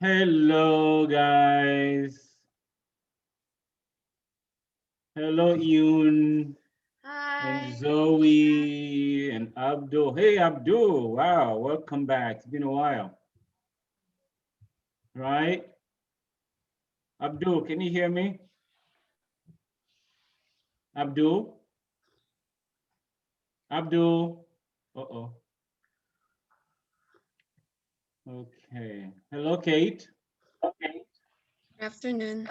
Hello, guys. Hello, Yoon and Hi. Zoe and Abdul. Hey, Abdul. Wow, welcome back. It's been a while, right? Abdul, can you hear me? Abdul? Abdul? Uh-oh. Okay. Hello, Kate. Afternoon.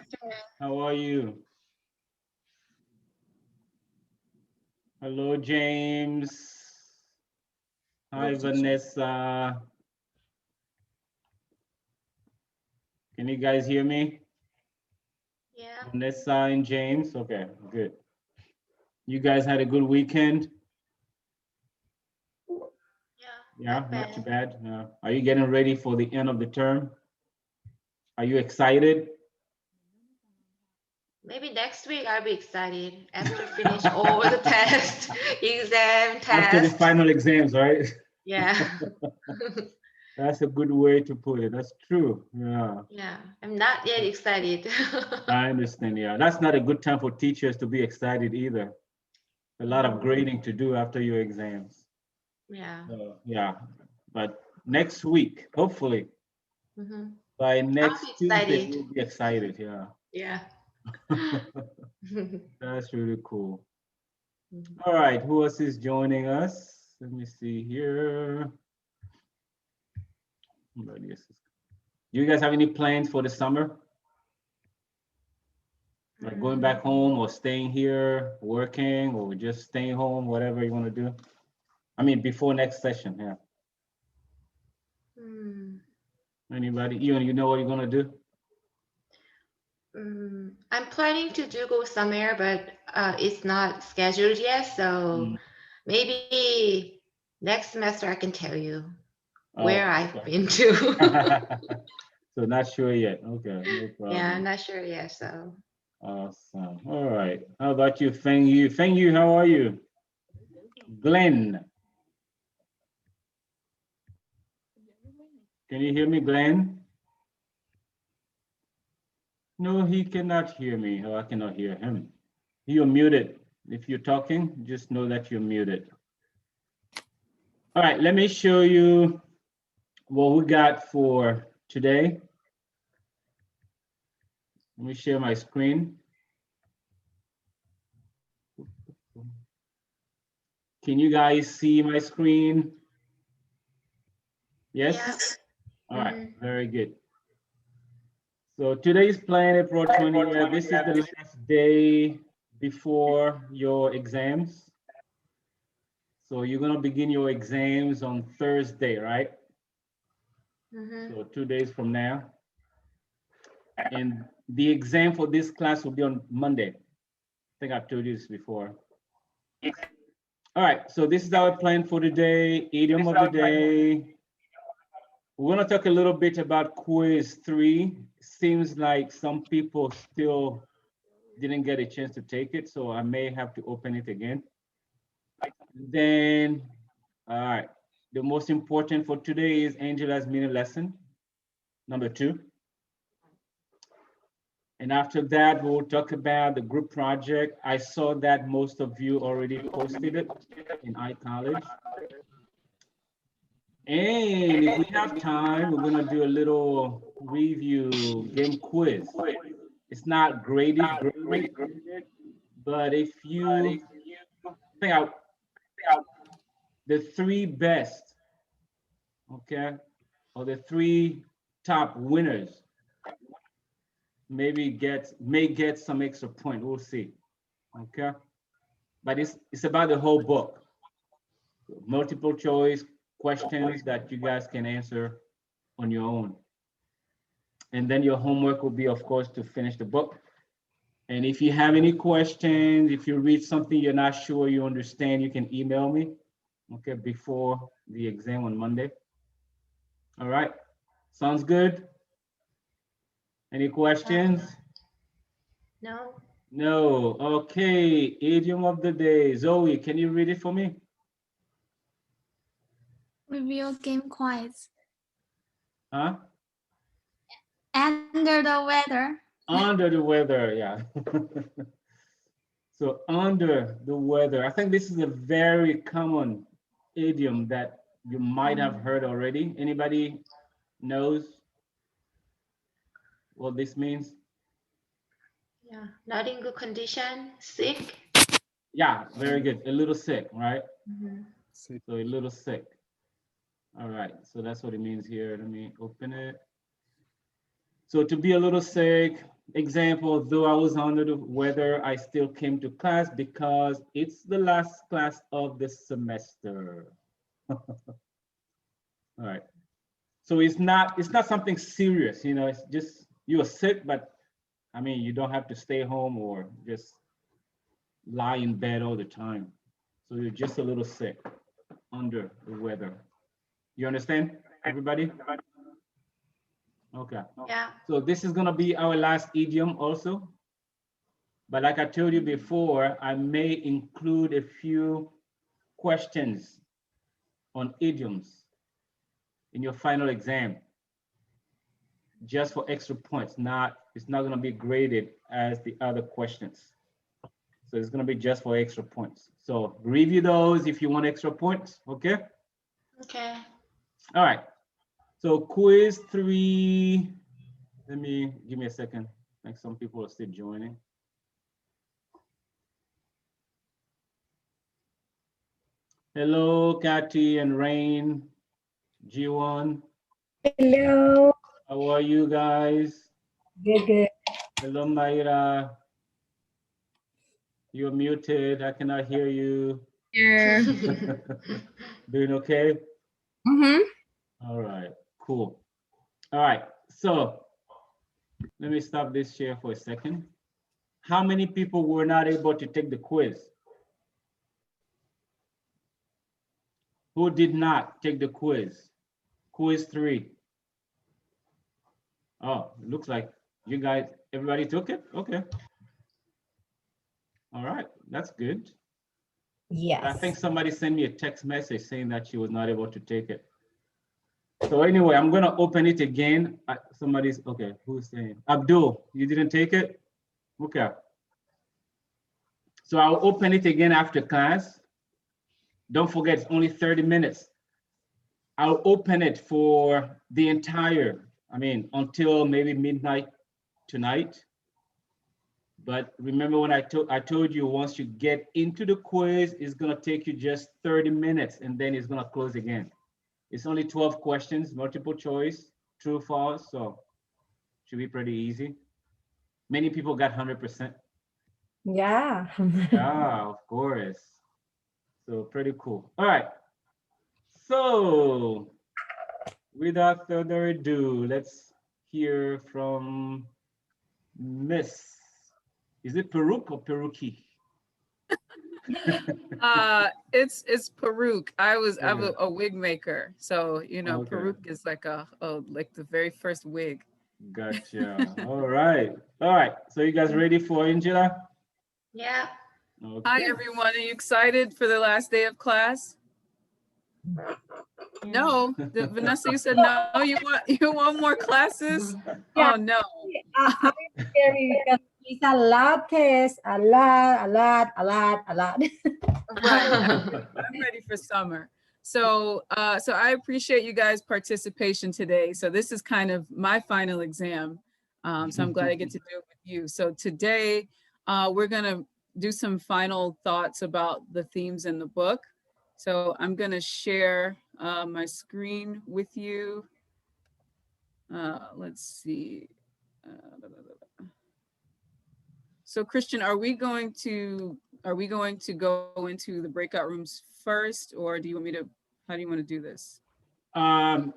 How are you? Hello, James. Hi, Hello, teacher. Vanessa. Can you guys hear me? Yeah. Vanessa and James? Okay, good. You guys had a good weekend? Yeah. Yeah, Not not too bad. bad. Are you getting ready for the end of the term? Are you excited? Maybe next week I'll be excited after finish all the test, exam, After the test. final exams, right? Yeah. That's a good way to put it. That's true. Yeah, Yeah. I'm not yet excited. I understand. Yeah, that's not a good time for teachers to be excited either. A lot of Mm, grading to do after your exams. yeah. Yeah, but next week, hopefully Hmm. by I'll be next Tuesday, excited. you'll be excited. Yeah, Yeah. that's really cool. Mhm. All right, who else is joining us? Let me see here. Nobody else is- Do you guys have any plans for the summer? Like going back Mm, home or staying here, working, or just staying home, whatever you want to do? I mean, before next session, yeah. mm, Anybody? You know what you're gonna do? I'm planning to do go somewhere, but it's not scheduled yet. So Mm. maybe next semester I can tell you where Oh, I've okay. been to. So not sure yet. Okay, no Yeah, I'm problem. not sure yet. So Awesome. All right. How about you, Feng Yu? Feng Yu, how are you? Glenn, can you hear me, Glenn? No, he cannot hear me. Oh, I cannot hear him. You're muted. If you're talking, just know that you're muted. All right, let me show you what we got for today. Let me share my screen. Can you guys see my screen? yeah. Yes? All right, Mm-hmm. very good. So today's plan, April 20th. This is the last day before your exams. So you're gonna begin your exams on Thursday, right? Mm-hmm. So 2 days from now. And the exam for this class will be on Monday. I think I've told you this before. All right, so this is our plan for today. Idiom of the day. We're gonna talk a little bit about quiz 3. Seems like some people still didn't get a chance to take it, so I may have to open it again. Then, all right, the most important for today is Angela's mini lesson, number 2. And after that, we'll talk about the group project. I saw that most of you already posted it in iCollege. And if we have time, we're gonna do a little review game quiz. It's not graded, but if you think out the 3 best, okay, or the 3 top winners, may get some extra point. We'll see, okay. But it's about the whole book, multiple choice questions that you guys can answer on your own. And then your homework will be, of course, to finish the book. And if you have any questions, if you read something you're not sure you understand, you can email me, okay, before the exam on Monday. All right, sounds good? Any questions? No. No. Okay, idiom of the day. Zoe, can you read it for me? Review game quiz. Huh? Under the weather. Under the weather, yeah. So under the weather, I think this is a very common idiom that you might have heard already. Anybody knows what this means? Yeah, not in good condition, sick. Yeah, very good. A little sick, right? Mhm. So a little sick. All right, so that's what it means here. Let me open it. So to be a little sick, example, though I was under the weather, I still came to class because it's the last class of the semester. All right. So it's not something serious, you know, it's just you are sick, but I mean, you don't have to stay home or just lie in bed all the time. So you're just a little sick, under the weather. You understand, everybody? Okay. Yeah. So this is gonna be our last idiom also. But like I told you before, I may include a few questions on idioms in your final exam, just for extra points. It's not gonna be graded as the other questions. So it's gonna be just for extra points. So review those if you want extra points, okay? Okay. All right. So quiz 3, give me a second. I think some people are still joining. Hello, Kathy and Rain, G1. Hello. How are you guys? Good, good. Hello, Mayra. You're muted. I cannot hear you. Here. Doing okay? Mm-hmm. All right, cool. All right, so let me stop this share for a second. How many people were not able to take the quiz? Who did not take the quiz? Quiz 3. Oh, it looks like you guys, everybody took it? Okay. All right, that's good. I think Yes. somebody sent me a text message saying that she was not able to take it. So anyway, I'm gonna open it again. Somebody's, okay, who's saying? Abdul, you didn't take it? Okay. So I'll open it again after class. Don't forget, it's only 30 minutes. I'll open it for the entire, until maybe midnight tonight. But remember when I told you once you get into the quiz, it's gonna take you just 30 minutes and then it's gonna close again. It's only 12 questions, multiple choice, true, false, so should be pretty easy. Many people got 100%. Yeah. Yeah, of course. So pretty cool. All right. So without further ado, let's hear from Miss. Is it Peruk or Peruki? It's Peruk. I'm Okay. a wig maker, so you know, Okay. Peruk is like like the very first wig. Gotcha. All right. All right. So you guys ready for Angela? Yeah. Okay. Hi everyone, are you excited for the last day of class? No, Vanessa, you said no. You want more classes? Yeah. Oh no. I'm scary because it's a lot test, a lot. Right. I'm ready for summer. So so I appreciate you guys' participation today. So this is kind of my final exam. So I'm glad I get to do it with you. So today we're gonna do some final thoughts about the themes in the book. So I'm gonna share my screen with you. Let's see. So Christian, are we going to go into the breakout rooms first, or do you want me to, how do you want to do this? I'll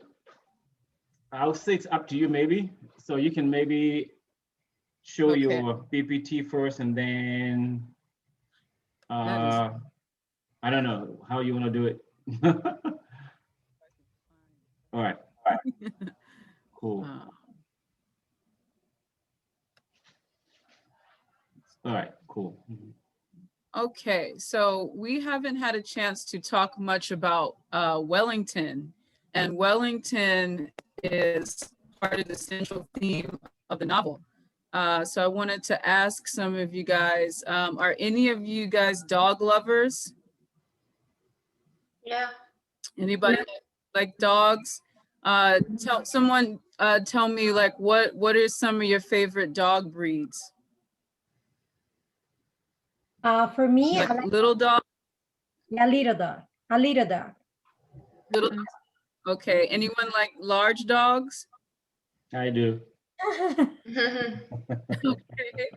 say it's up to you maybe. So you can maybe show Okay. your PPT first and then I don't know how you want to do it. All right. Cool. All right, cool. Okay, so we haven't had a chance to talk much about Wellington, and Wellington is part of the central theme of the novel. So I wanted to ask some of you guys, are any of you guys dog lovers? Yeah. Anybody like dogs? Tell me like what are some of your favorite dog breeds? For me, I Like like little dog, a little dog. A little dog. little, okay. Anyone like large dogs? I do. Okay.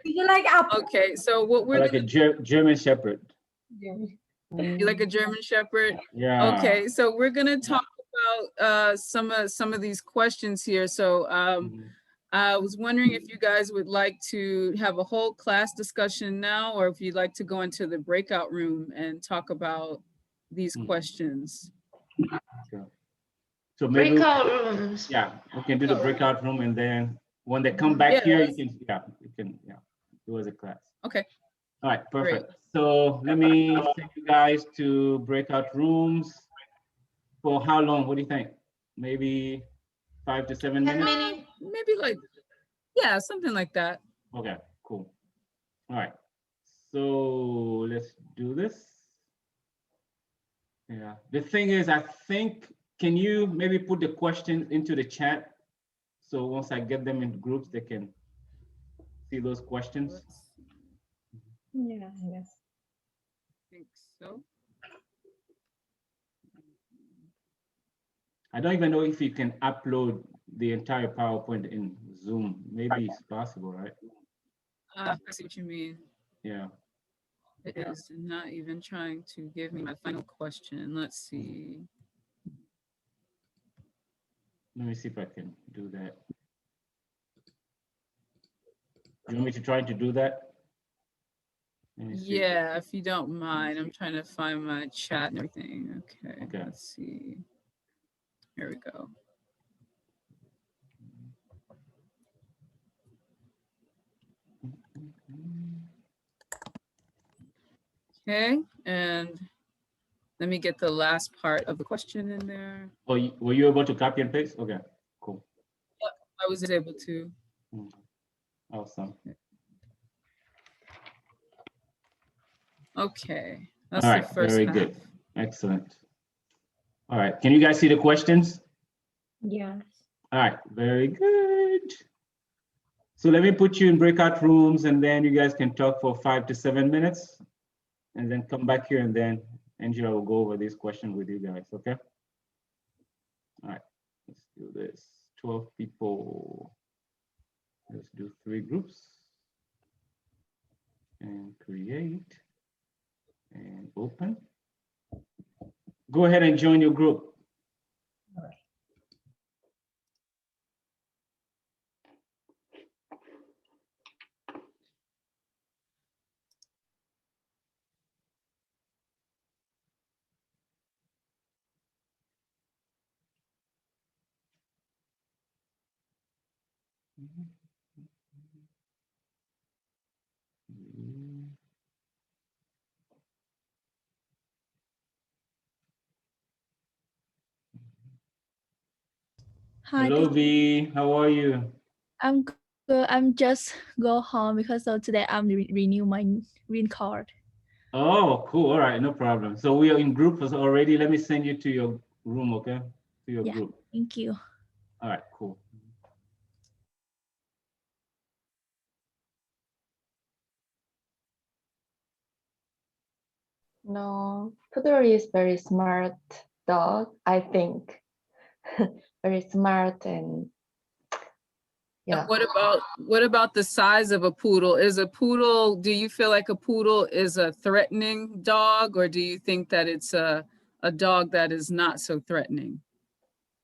You like apple? Okay, so what I we're like a gonna, German Shepherd. you like a German Shepherd? Yeah. Okay, so we're gonna talk about some of these questions here. So Mhm. I was wondering if you guys would like to have a whole class discussion now, or if you'd like to go into the breakout room and talk about these Mhm. questions. So maybe, Breakout rooms. yeah, we can do the breakout room, and then when they come back here, you can do as a class. Okay, All right, perfect. So let me send you guys to breakout rooms. For how long? What do you think? Maybe 5 to 7 10 minutes? minutes. maybe like, yeah, something like that. Okay, cool. All right. So let's do this. Yeah. The thing is, I think, can you maybe put the questions into the chat? So once I get them in groups, they can see those questions. Yeah, yes. I think so. I don't even know if you can upload the entire PowerPoint in Zoom. Maybe it's possible, right? I see what you mean. Yeah. It is not even trying to give me my final question. Let's see. Let me see if I can do that. You want me to try to do that? Let me see. Yeah, if you don't mind, I'm trying to find my chat and everything. Okay, Okay. let's see. Here we go. Okay, and let me get the last part of the question in there. Oh, were you able to copy and paste? Okay, cool. I was able to. Awesome. Okay, All that's right, the first very half. good. Excellent. All right, can you guys see the questions? Yes. All right, very good. So let me put you in breakout rooms, and then you guys can talk for 5 to 7 minutes, and then come back here, and then Angela will go over these questions with you guys, okay? All right, let's do this. 12 people. Let's do 3 groups. And create. And open. Go ahead and join your group. All right. Hi, Hello, V. How are you? I'm good. I'm just go home because of today I'm renew my green card. Oh, cool. All right, no problem. So we are in groups already. Let me send you to your room, okay? To your Yeah. group. Thank you. All right, cool. No, Poodle is very smart dog, I think. Very smart and yeah. What about the size of a poodle? Do you feel like a poodle is a threatening dog, or do you think that it's a dog that is not so threatening?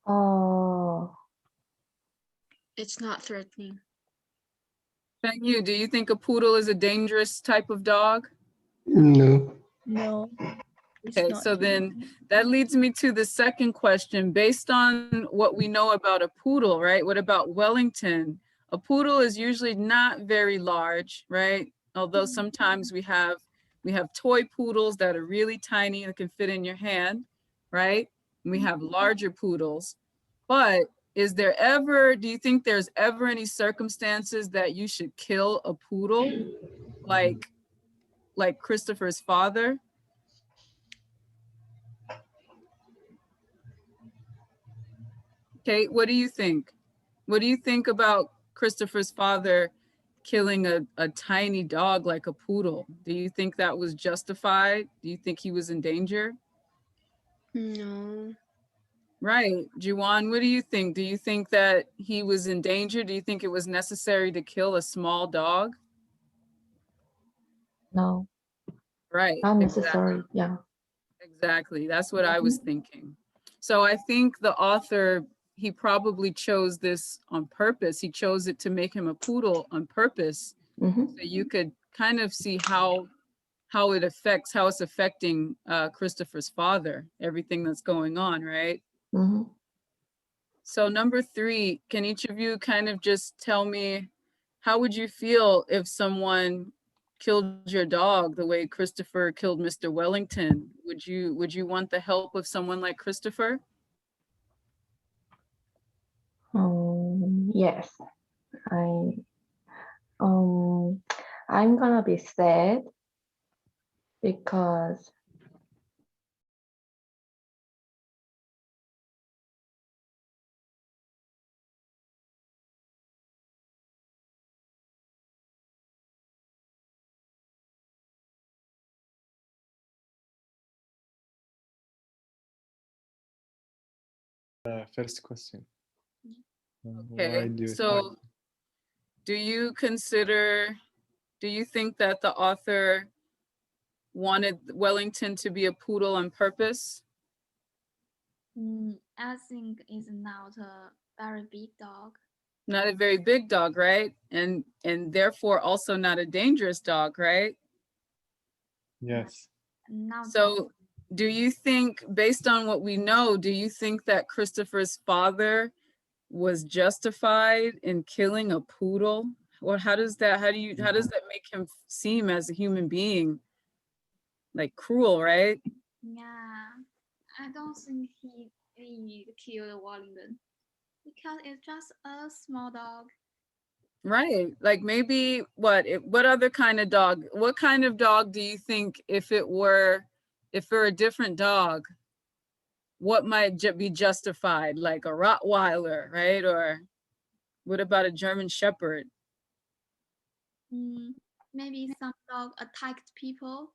Oh, It's not threatening. Feng Yu, do you think a poodle is a dangerous type of dog? No. No. it's Okay, not so too then bad. that leads me to the second question. Based on what we know about a poodle, right? What about Wellington? A poodle is usually not very large, right? Although sometimes we have toy poodles that are really tiny and can fit in your hand, right? And we have larger poodles. But do you think there's ever any circumstances that you should kill a poodle like Christopher's father? Kate, what do you think? What do you think about Christopher's father killing a tiny dog like a poodle? Do you think that was justified? Do you think he was in danger? No. Right. Juwan, what do you think? Do you think that he was in danger? Do you think it was necessary to kill a small dog? No, Right. not Exactly. necessary. Yeah. Exactly. That's what I was thinking. So I think the author, he probably chose this on purpose. He chose it to make him a poodle on purpose. Mhm. So you could kind of see how it's affecting Christopher's father, everything that's going on, right? Mhm. So number 3, can each of you kind of just tell me, how would you feel if someone killed your dog the way Christopher killed Mr. Wellington? Would you want the help of someone like Christopher? Yes. I'm gonna be sad because First question. Okay, Why do you so do you think that the author wanted Wellington to be a poodle on purpose? I think it's not a very big dog. Not a very big dog, right? And therefore also not a dangerous dog, right? Yes. So do you think, based on what we know, do you think that Christopher's father was justified in killing a poodle? Or how does that make him seem as a human being? Like cruel, right? Yeah, I don't think he killed Wellington because it's just a small dog. Right. Like maybe what other kind of dog? What kind of dog do you think if it were a different dog, what might be justified? Like a Rottweiler, right? Or what about a German Shepherd? Maybe some dog attacked people.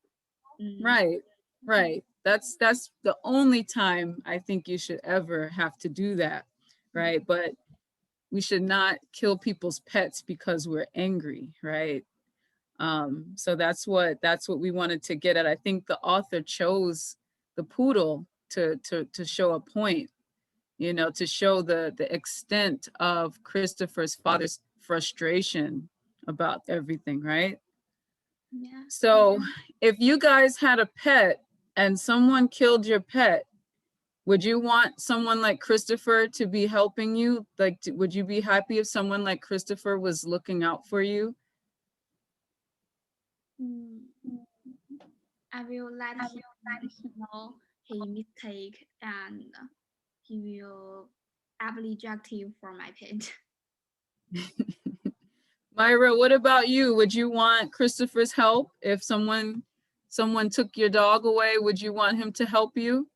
Right. Right. That's the only time I think you should ever have to do that. Right. But we should not kill people's pets because we're angry, right? So that's what we wanted to get at. I think the author chose the poodle to show a point, to show the extent of Christopher's father's frustration about everything, right? Yeah. So if you guys had a pet and someone killed your pet, would you want someone like Christopher to be helping you? Like, would you be happy if someone like Christopher was looking out for you? I will let him know his mistake and he will apologize for my pet. Myra, what about you? Would you want Christopher's help? If someone took your dog away, would you want him to help you?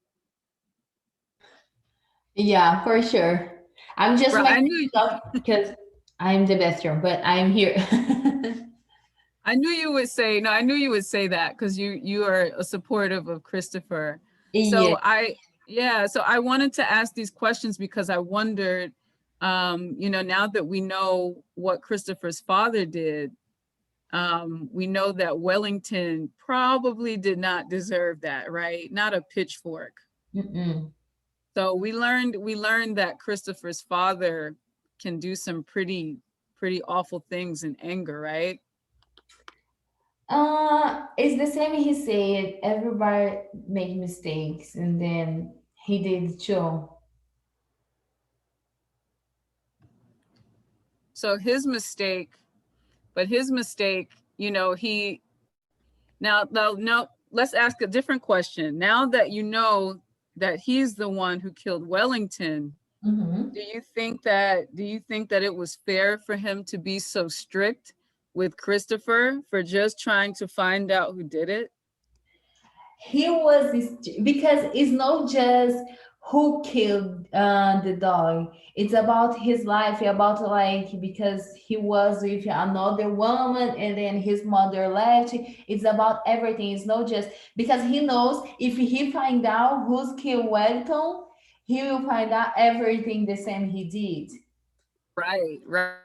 Yeah, for sure. I'm just Right, making stuff because I'm the best friend, but I'm here. I knew you would say that because you are a supportive of Christopher. So so I wanted to ask these questions because I wondered, now that we know what Christopher's father did, we know that Wellington probably did not deserve that, right? Not a pitchfork. So we learned that Christopher's father can do some pretty awful things in anger, right? It's the same he said, everybody make mistakes, and then he did too. So his mistake, now let's ask a different question. Now that you know that he's the one who killed Wellington, do you think that it was fair for him to be so strict with Christopher for just trying to find out who did it? He was because it's not just who killed the dog. It's about his life, about like because he was with another woman and then his mother left. It's about everything. It's not just because he knows if he find out who's killed Wellington, he will find out everything the same he did. Right, right.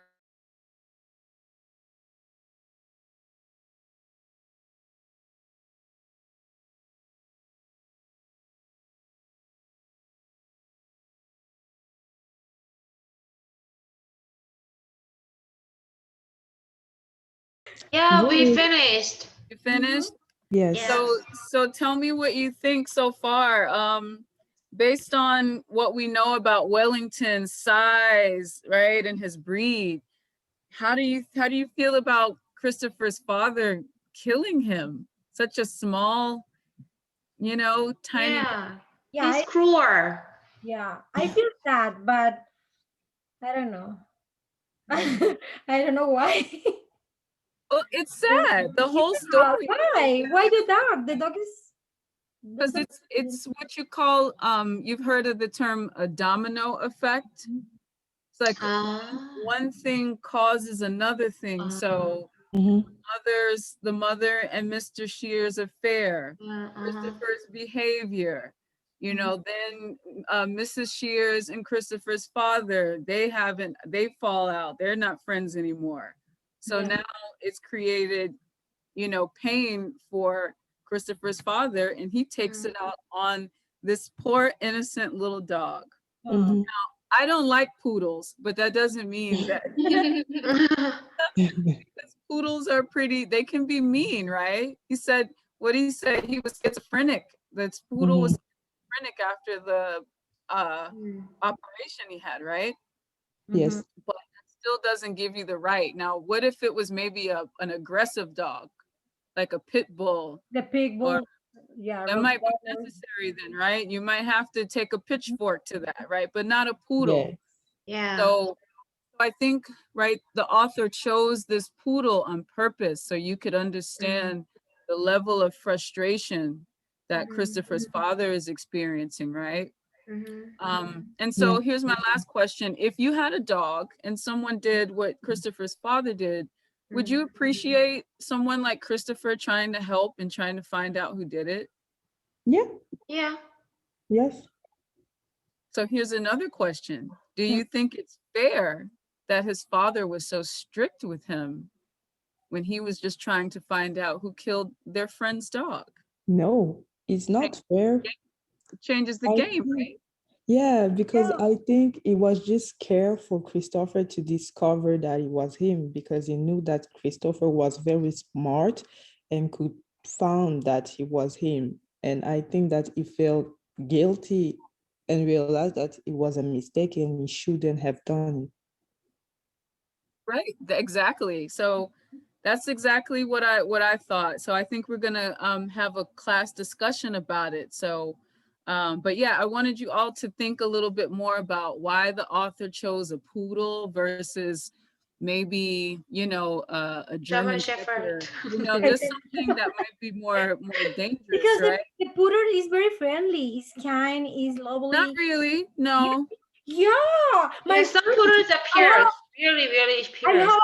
Yeah, we Really? finished. You finished? Yes. Yeah. So tell me what you think so far. Based on what we know about Wellington's size, right, and his breed, how do you feel about Christopher's father killing him? Such a small, tiny. Yeah. Yeah, He's cruel. yeah, I feel sad, but I don't know. I don't know why. Well, it's sad. The whole story. Why? Why the dog? The dog is Because it's what you call, you've heard of the term a domino effect. It's like one thing causes another thing. So Mhm. the mother and Mr. Shear's affair, Christopher's behavior, then Mrs. Shears and Christopher's father, they fall out. They're not friends anymore. So Yeah. now it's created, pain for Christopher's father, and he takes it out on this poor innocent little dog. Mhm. I don't like poodles, but that doesn't mean that because poodles are they can be mean, right? He said he was schizophrenic. That poodle was schizophrenic after the operation he had, right? Yes. But that still doesn't give you the right. Now, what if it was maybe an aggressive dog, like a pit bull? The pig Or- bull. Yeah. That might be Rottweiler. necessary then, right? You might have to take a pitchfork to that, right? But not a poodle. Yes. Yeah. So I think, right, the author chose this poodle on purpose so you could understand the level of frustration that Christopher's father is experiencing, right? And so here's my last question. If you had a dog and someone did what Christopher's father did, would you appreciate someone like Christopher trying to help and trying to find out who did it? Yeah. Yeah. Yes. So here's another question. Do you think it's fair that his father was so strict with him when he was just trying to find out who killed their friend's dog? No, it's not fair. It changes the I game, think- right? Yeah, because I think it was just scared for Christopher to discover that it was him because he knew that Christopher was very smart and could found that he was him. And I think that he felt guilty and realized that it was a mistake and he shouldn't have done it. Right, exactly. So that's exactly what I thought. So I think we're gonna have a class discussion about it. So but yeah, I wanted you all to think a little bit more about why the author chose a poodle versus maybe, a German Shepherd. Shepherd. Just something that might be more dangerous, Because right? the poodle is very friendly. He's kind. He's lovely. Not really, no. Yeah. Yeah, some poodles are pure. Really, really I pure. have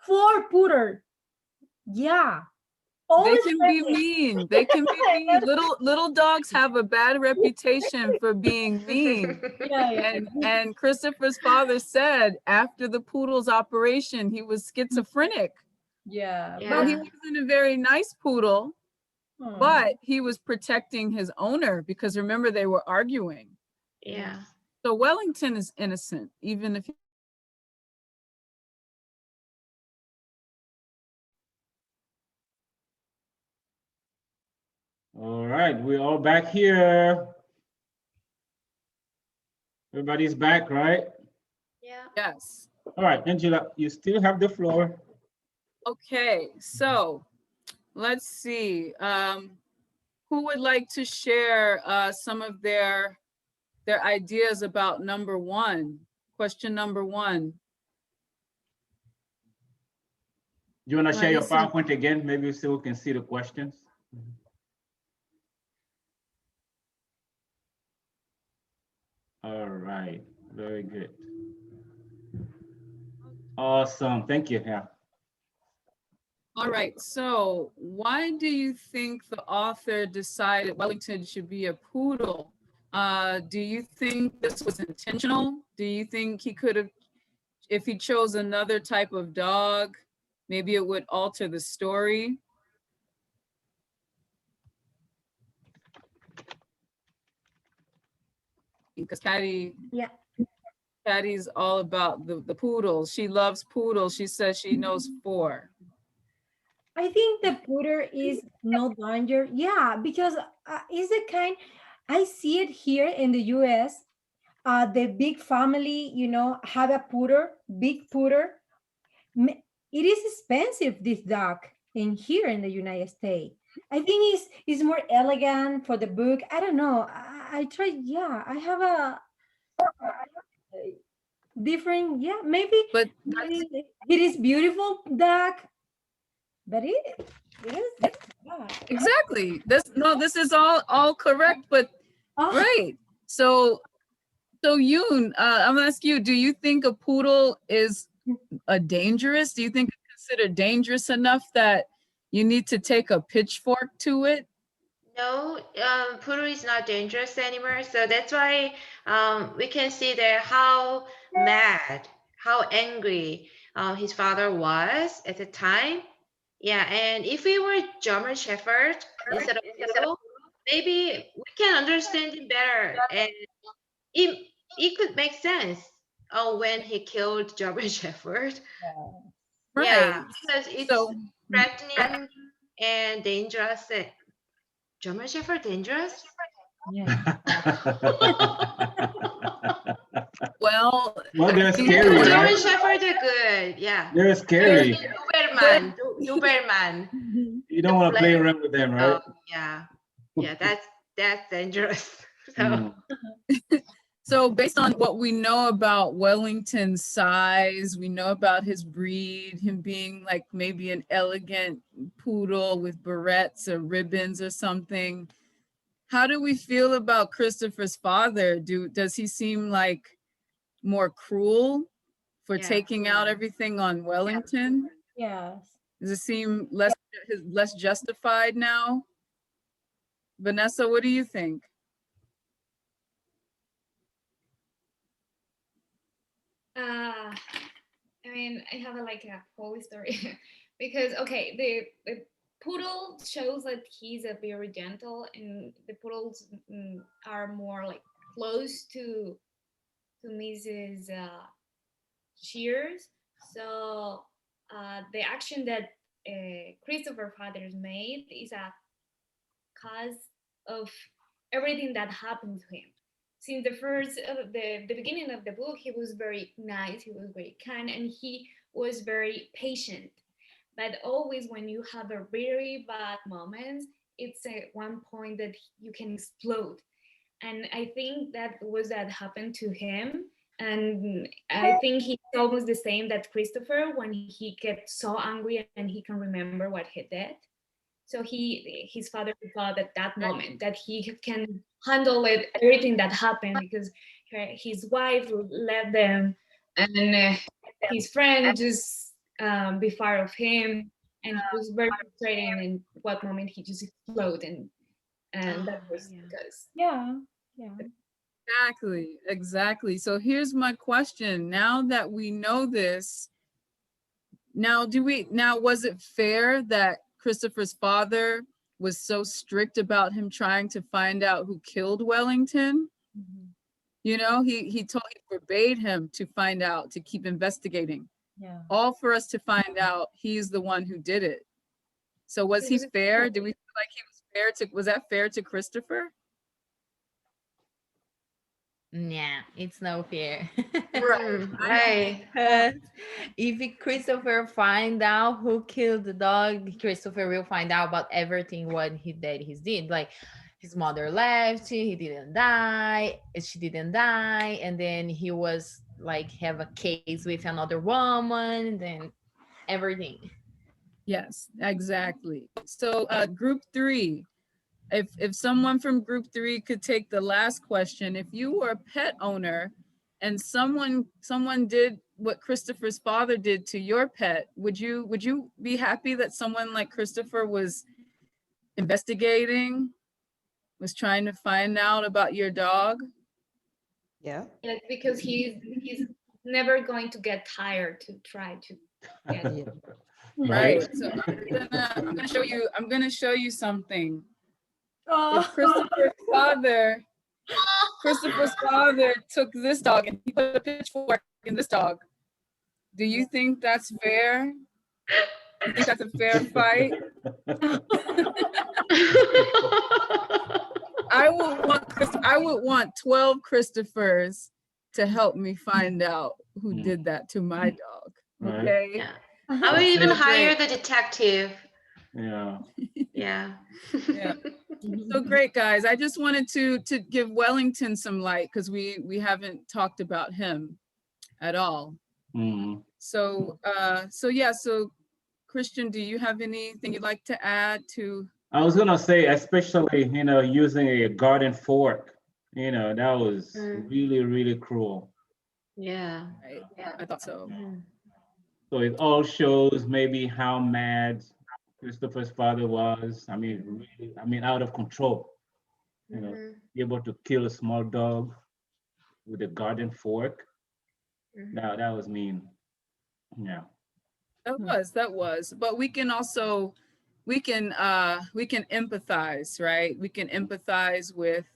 4 poodle. Yeah. They Always can friendly. be mean. They can be mean. Little dogs have a bad reputation for being mean. Yeah. And Christopher's father said after the poodle's operation, he was schizophrenic. Yeah. So he wasn't a very nice poodle, Hmm. but he was protecting his owner because remember they were arguing. Yeah. So Wellington is innocent, even if All right, we're all back here. Everybody's back, right? Yeah. yes. All right, Angela, you still have the floor. Okay, so let's see. Who would like to share some of their ideas about number 1? Question number 1. You want to share your listen. PowerPoint again? Maybe so we can see the questions. All right, very good. Awesome, thank you. Yeah. All right, so why do you think the author decided Wellington should be a poodle? Do you think this was intentional? Do you think he could have, if he chose another type of dog, maybe it would alter the story? Because Yeah. Caddy's all about the poodles. She loves poodles. She says she knows 4. I think the poodle is no danger. Yeah, because it's the kind, I see it here in the US. The big family, have a poodle, big poodle. It is expensive, this dog, in here in the United States. I think it's more elegant for the book. I don't know. I tried, yeah, I have a different, yeah, maybe But it is beautiful dog, but it is dog. exactly. This is all correct, but Oh, right. So Yoon, I'm gonna ask you, do you think a poodle is dangerous? Do you think it's considered dangerous enough that you need to take a pitchfork to it? No, poodle is not dangerous anymore. So that's why we can see there how mad, how angry his father was at the time. Yeah, and if we were German Shepherd instead of poodle, maybe we can understand him better, and it could make sense. Oh, when he killed German Shepherd. Yeah, Right. because it's So threatening and dangerous. German Shepherd dangerous? Yeah. well, They're I think- scary, German right? Shepherd are good. Yeah. They're scary. Doberman. Doberman. You don't want to play around with them, right? Yeah. Yeah, that's dangerous. So Mm. So based on what we know about Wellington's size, we know about his breed, him being like maybe an elegant poodle with barrettes or ribbons or something. How do we feel about Christopher's father? Does he seem like more cruel for Yeah. taking out everything on Wellington? yes. Does it seem less justified now? Vanessa, what do you think? I mean, I have like a whole story because okay, the poodle shows that he's a very gentle, and the poodles are more like close to Mrs. Shears. So the action that Christopher Fathers made is a cause of everything that happened to him. Since the beginning of the book, he was very nice, he was very kind, and he was very patient. But always when you have a very bad moment, it's at one point that you can explode. And I think that happened to him. And I think he's almost the same that Christopher when he gets so angry and he can remember what he did. So his father thought at that moment that he can handle everything that happened because his wife left them, and his friend just be far of him, and it was very frustrating. And in what moment he just exploded, and that was because Yeah. Exactly. So here's my question. Now that we know this, now was it fair that Christopher's father was so strict about him trying to find out who killed Wellington? You know, he forbade him to find out, to keep investigating. Yeah. All for us to find out he's the one who did it. So was he fair? Do we feel like he was fair was that fair to Christopher? Yeah, it's no fair. right. Because if Christopher find out who killed the dog, Christopher will find out about everything what he did. Like his mother left, he didn't die, she didn't die, and then he was like have a case with another woman, then everything. Yes, exactly. So group 3, if someone from group 3 could take the last question. If you were a pet owner and someone did what Christopher's father did to your pet, would you be happy that someone like Christopher was investigating, was trying to find out about your dog? Yeah. Like, because he's never going to get tired to try to get Yeah. Right. So I'm gonna show you something. If Oh. Christopher's father took this dog and he put a pitchfork in this dog, do you think that's fair? You think that's a fair fight? I would want 12 Christophers to help me find out who did that to my dog. Right. Okay. Yeah. I would even So hire great. the detective. Yeah. Yeah. Yeah. So great, guys. I just wanted to give Wellington some light because we haven't talked about him at all. Mhm. So so Christian, do you have anything you'd like to add to? I was gonna say, especially, using a garden fork, that was really, really cruel. Yeah. Right. I thought so. So it all shows maybe how mad Christopher's father was. I mean, really, out of control. Able to kill a small dog with a garden fork. That was mean. Yeah. That was. But we can also, we can empathize, right? We can empathize with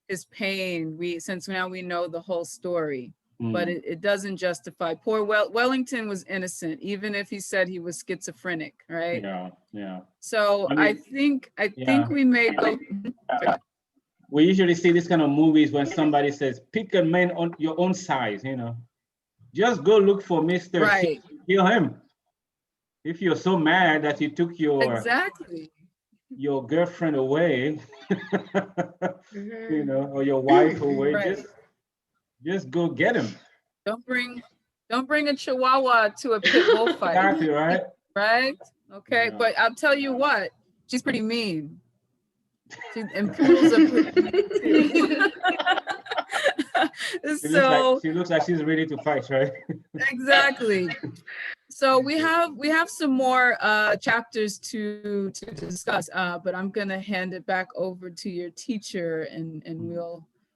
his pain. Since now we know the whole story. But it doesn't justify. Poor Wellington was innocent, even if he said he was schizophrenic, right? Yeah. So I think yeah. we may go. We usually see this kind of movies when somebody says, pick a man on your own size, just go look for Mr. Right. Kill him. If you're so mad that he took your girlfriend away, or your wife away, Right. just go get him. Don't bring a Chihuahua to a pit bull fight. Exactly, right? Right? Okay, Yeah. but I'll tell you what, she's pretty mean. And poodles are pretty mean too. She looks like she's ready to fight, right? Exactly. So we have some more chapters to discuss, but I'm gonna hand it back over to your teacher, and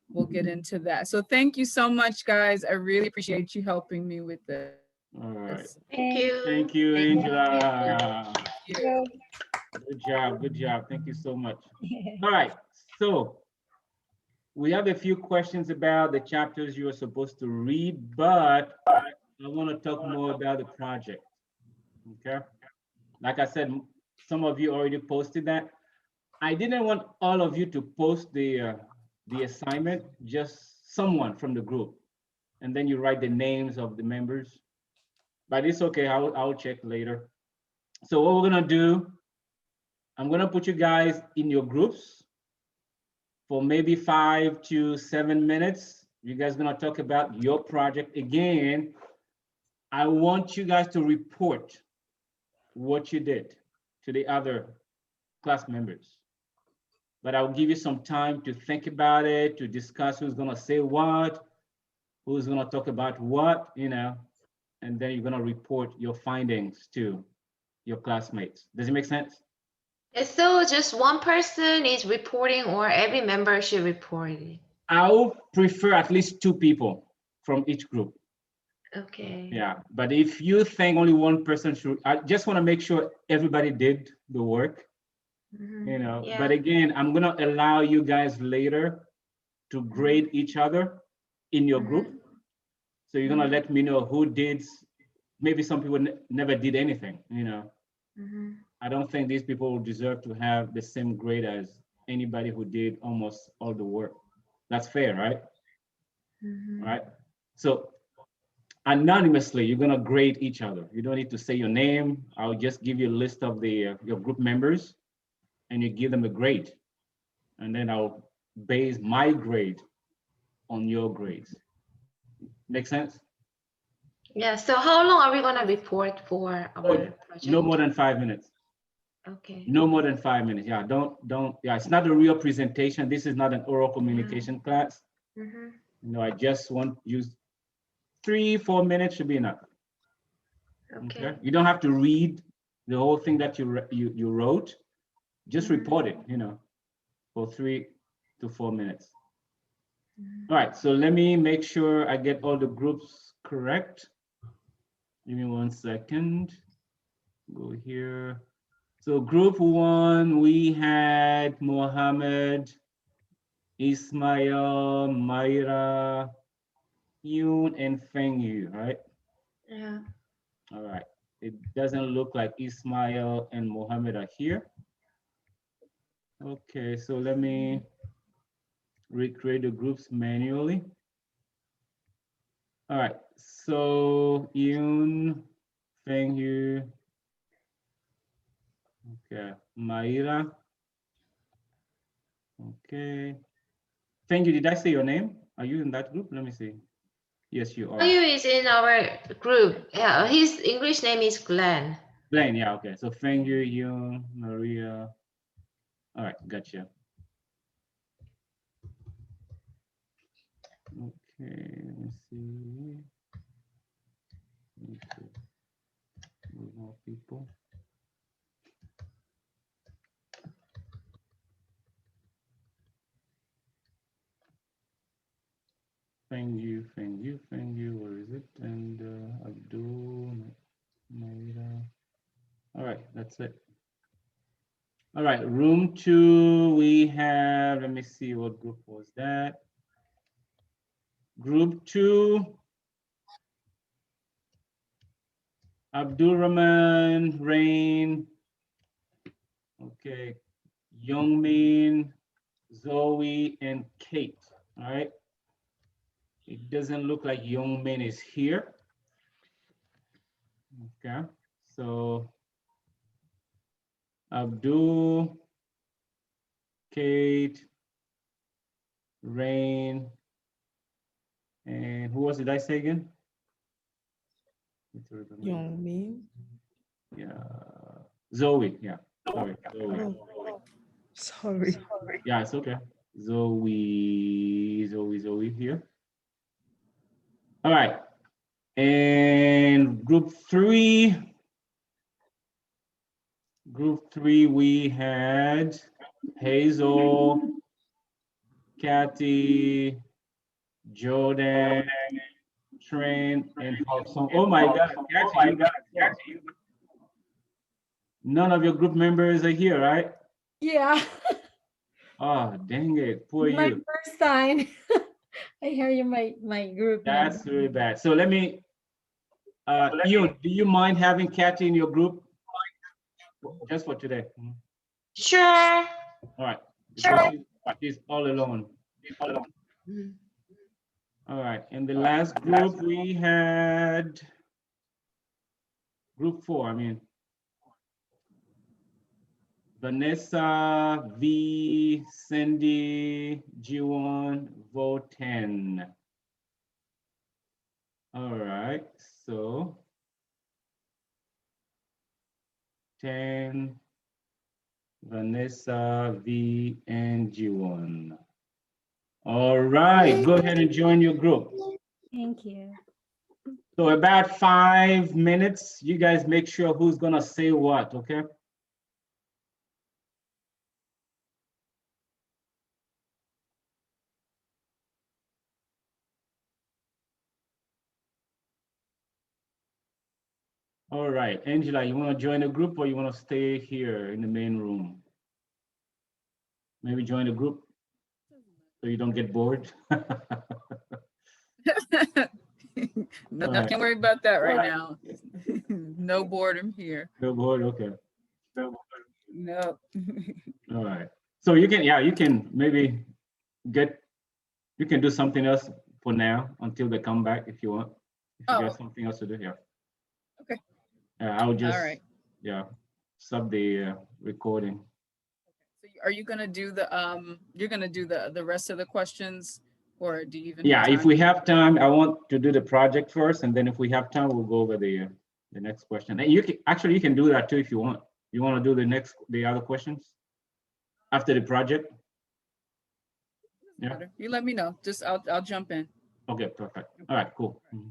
we'll get into that. So thank you so much, guys. I really appreciate you helping me with this. All right. Thank you. Thank you, Angela. Thank you. Good job. Thank you so much. All right. So we have a few questions about the chapters you are supposed to read, but I want to talk more about the project. Okay. Like I said, some of you already posted that. I didn't want all of you to post the assignment, just someone from the group, and then you write the names of the members. But it's okay. I'll check later. So what we're gonna do, I'm gonna put you guys in your groups for maybe 5 to 7 minutes. You guys gonna talk about your project. Again, I want you guys to report what you did to the other class members. But I'll give you some time to think about it, to discuss who's gonna say what, who's gonna talk about what, and then you're gonna report your findings to your classmates. Does it make sense? So just one person is reporting, or every member should report it? I would prefer at least 2 people from each group. Okay. Yeah, but if you think only one person should, I just want to make sure everybody did the work, Yeah. But again, I'm gonna allow you guys later to grade each other in your group. So you're gonna let me know who did, maybe some people never did anything, I don't think these people deserve to have the same grade as anybody who did almost all the work. That's fair, right? Right? So anonymously, you're gonna grade each other. You don't need to say your name. I'll just give you a list of your group members, and you give them a grade. And then I'll base my grade on your grades. Make sense? Yeah, so how long are we gonna report for our project? No more than 5 minutes. Okay. No more than 5 minutes. Yeah, don't, yeah, it's not a real presentation. This is not an oral communication class. Mhm. No, I just want you 3-4 minutes should be enough. Okay. You don't have to read the whole thing that you wrote. Just Mhm. report it, for 3 to 4 minutes. Mhm. All right, so let me make sure I get all the groups correct. Give me 1 second. Go here. So group 1, we had Mohammed, Ismail, Mayra, Yoon, and Feng Yu, right? Yeah. All right. It doesn't look like Ismail and Mohammed are here. Okay, so let me recreate the groups manually. All right, so Yoon, Feng Yu, okay, Mayra. Okay. Feng Yu, did I say your name? Are you in that group? Let me see. Yes, you are. Yu is in our group. Yeah, his English name is Glenn. Glenn, yeah, okay. So Feng Yu, Yoon, Maria. All right, gotcha. Okay, let me see. Need to move more people. Feng Yu, where is it? And Abdul, Maida. All right, that's it. All right, room 2, we have, let me see, what group was that? Group 2, Abdul Rahman, Rain, okay, Youngmin, Zoe, and Kate, all right? It doesn't look like Youngmin is here. Okay, so Abdul, Kate, Rain, and who else did I say again? Young me. Yeah, Zoe, yeah, sorry, Zoe. Oh, sorry. Yeah, it's okay. Zoe here. All right, and group 3, we had Hazel, Kathy, Jordan, Trent, and Hobson. Oh my God, Kathy, none of your group members are here, right? Yeah. Oh, dang it, poor My you. first time. I hear you, my group. That's really bad. So let me, Ian, do you mind having Kathy in your group? Just for today. Sure. All right. Sure. She's all alone. Mhm. All right. In the last group, we had group 4, I mean. Vanessa, V, Cindy, Jiwon, Voten. All right, so 10, Vanessa, V, and Jiwon. All right, go ahead and join your group. Thank you. So about 5 minutes, you guys make sure who's gonna say what, okay? All right, Angela, you wanna join the group or you wanna stay here in the main room? Maybe join the group so you don't get bored. No, All right. can't worry about that right now. No boredom here. No bored, okay. No. All right. So you can maybe you can do something else for now until they come back if you want. If you Oh. got something else to do, yeah. Okay. I would just, All right. yeah, stop the recording. So are you gonna do the you're gonna do the rest of the questions Or do you even? Yeah, have if time? we have time, I want to do the project first, and then if we have time, we'll go over the next question. And you can, actually, you can do that too if you want. You want to do the other questions after the project? Yeah. Matter. You let me know. Just I'll jump in. Okay, perfect. All right, cool. Mhm.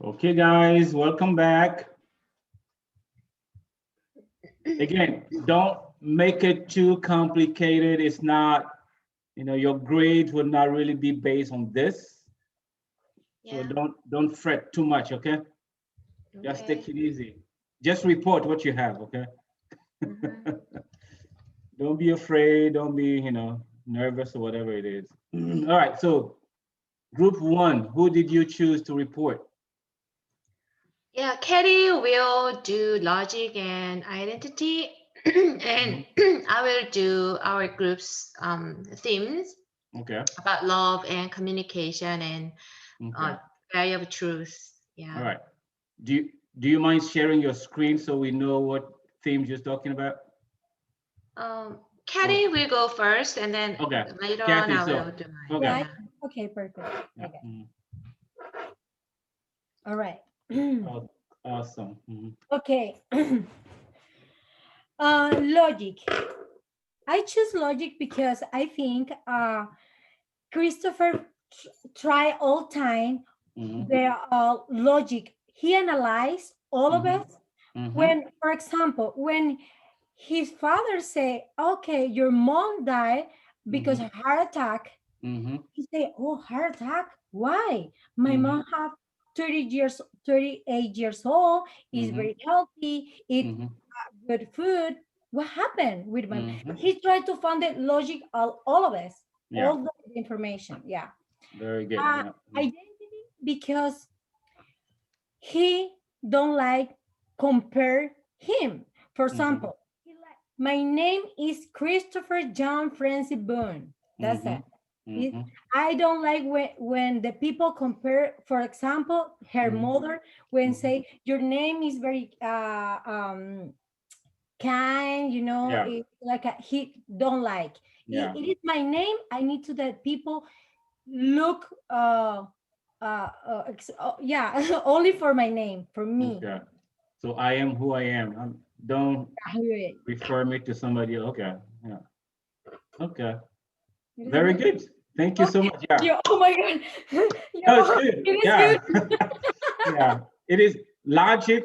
Okay, guys, welcome back. Again, don't make it too complicated. It's not, your grades will not really be based on this. So Yeah. don't fret too much, okay? Just Okay. take it easy. Just report what you have, okay? Mhm. Don't be afraid, don't be, nervous or whatever it is. All right, so group 1, who did you choose to report? Yeah, Katie will do logic and identity, and I will do our group's themes Okay, about love and communication and okay, value of truth. all Yeah. right. Do you mind sharing your screen so we know what themes you're talking about? Katie will go first, and then Okay, later Kathy, on I so- will do mine. okay. Yeah, Yeah. okay, perfect. Yeah, Okay, mhm. all right. Oh, awesome. Mhm. Okay. Logic. I choose logic because I think Christopher try all time Mhm. the logic. He analyzed all of Mhm. it. Mhm. When, for example, when his father say, "Okay, your mom died because of heart attack," Mhm. he say, "Oh, heart attack? Why? My Mhm. mom have 38 years old, is Mhm. very healthy, eat Mhm. good food. What happened with my?" Mhm. He tried to find the logic all of us, Yeah, all the information. Yeah. very good. Uh, Yeah. Identity because he don't like compare him. For example, he like, my name is Christopher John Francis Boone. That's it. Mhm. I don't like when the people compare, for example, her Mhm. mother, when Mhm. say your name is very kind, Yeah. it's like he don't like. Yeah. It is my name. I need to that people look yeah, only for my name, for me. Okay. So I am who I am. Don't refer me to somebody else. Okay. Yeah. Okay. Very good. Thank you so much. Yeah. Yeah, oh my god. No, it's Yeah, good. it is Yeah. good. Yeah. It is logic,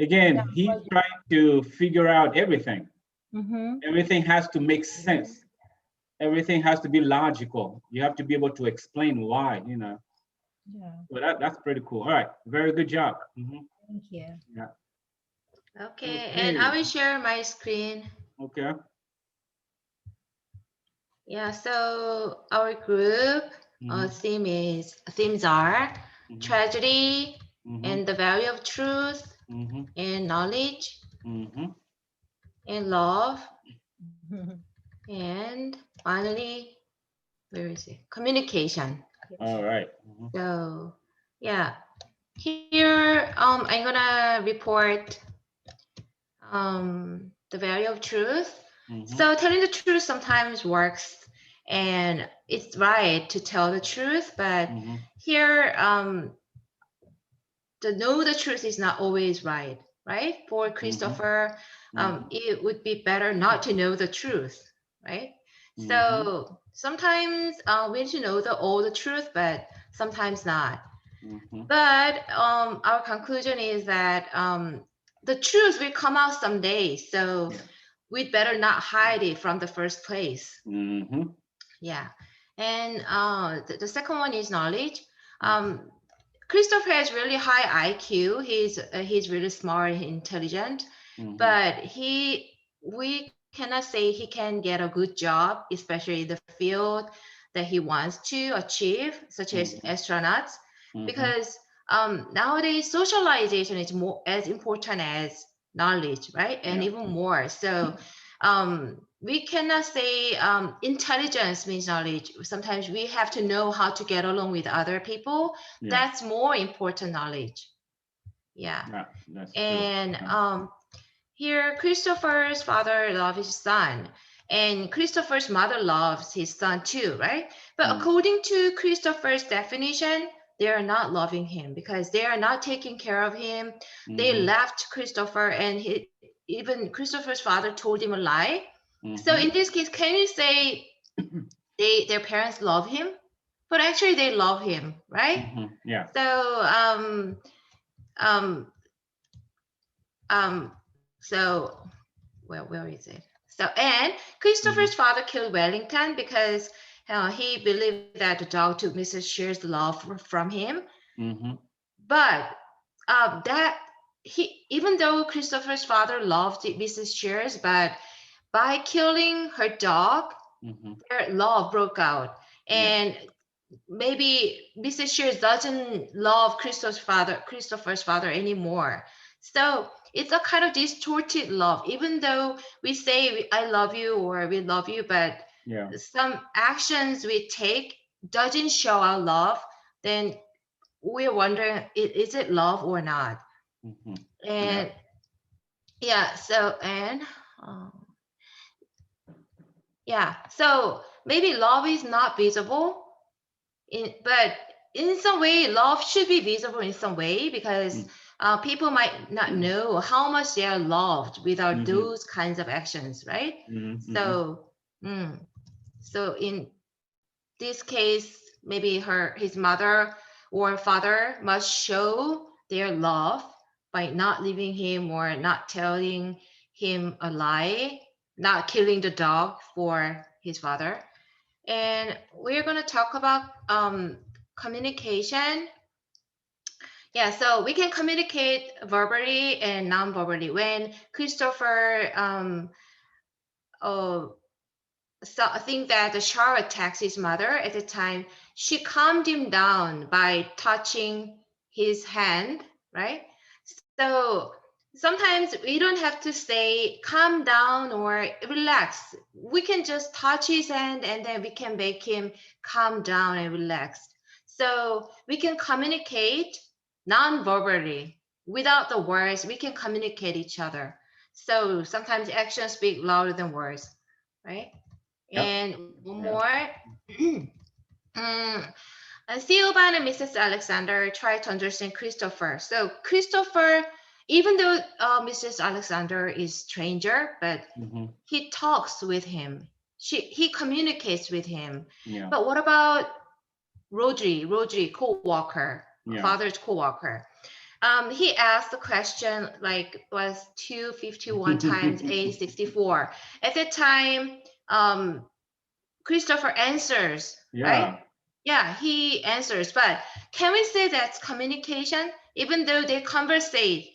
again, he's trying to figure out everything. Mhm. Everything has to make sense. Everything has to be logical. You have to be able to explain why, Yeah, So that's pretty cool. All right. Very good job. Mhm. thank you. Yeah. Okay, and I will share my screen. Okay. Yeah, so our group Mhm. themes are Mhm. tragedy Mhm. and the value of truth Mhm. and knowledge Mhm. and love, and finally, where is it? Communication. All right. Mhm. So yeah, here I'm gonna report the value of truth. Mhm. So telling the truth sometimes works, and it's right to tell the truth, but Mhm. here to know the truth is not always right. For Christopher, Mhm. it would be better not to know the truth, right? Mhm. So sometimes we need to know all the truth, but sometimes not. Mhm. But our conclusion is that the truth will come out someday. So we'd better not hide it from the first place. Mhm. Yeah. And the second one is knowledge. Christopher has really high IQ. He's really smart and intelligent, Mhm. but we cannot say he can get a good job, especially in the field that he wants to achieve, such as astronauts, Mhm. because nowadays socialization is more as important as knowledge, right? And Yeah. even more. So we cannot say intelligence means knowledge. Sometimes we have to know how to get along with other people. Yeah. That's more important knowledge. Yeah. Yeah, that's true. And Yeah. here Christopher's father loves his son, and Christopher's mother loves his son too, right? But Mm. according to Christopher's definition, they are not loving him because they are not taking care of him. They Mhm. left Christopher, and even Christopher's father told him a lie. So Mhm. in this case, can you say their parents love him? But actually they love him, right? Mhm. Yeah. So so where is it? So, and Christopher's father killed Wellington because he believed that the dog took Mrs. Shear's love from him. Mhm. But that even though Christopher's father loved Mrs. Shears, but by killing her dog, Mhm. their love broke out. Yeah. And maybe Mrs. Shears doesn't love Christopher's father anymore. So it's a kind of distorted love. Even though we say I love you or we love you, but Yeah. some actions we take doesn't show our love, then we're wondering, is it love or not? Mhm. And yeah, so and yeah, so maybe love is not visible, but in some way, love should be visible in some way because people might not know how much they are loved without Mhm. those kinds of actions, right? Mhm. Mhm. So, so in this case, maybe his mother or father must show their love by not leaving him or not telling him a lie, not killing the dog for his father. And we're going to talk about communication. Yeah, so we can communicate verbally and non-verbally. When Christopher so I think that the Shah attacked his mother at the time, she calmed him down by touching his hand, right? So sometimes we don't have to say calm down or relax. We can just touch his hand and then we can make him calm down and relax. So we can communicate non-verbally. Without the words, we can communicate each other. So sometimes actions speak louder than words, right? Yep. And one Yeah. more. Theoban and Mrs. Alexander try to understand Christopher. So Christopher, even though Mrs. Alexander is stranger, but Mhm. he talks with him. He communicates with him. Yeah. But what about Rodri, co-worker, Yeah. father's co-worker? He asked the question like was 251 times 864. At that time, Christopher answers, right? Yeah. Yeah, he answers. But can we say that's communication? Even though they conversate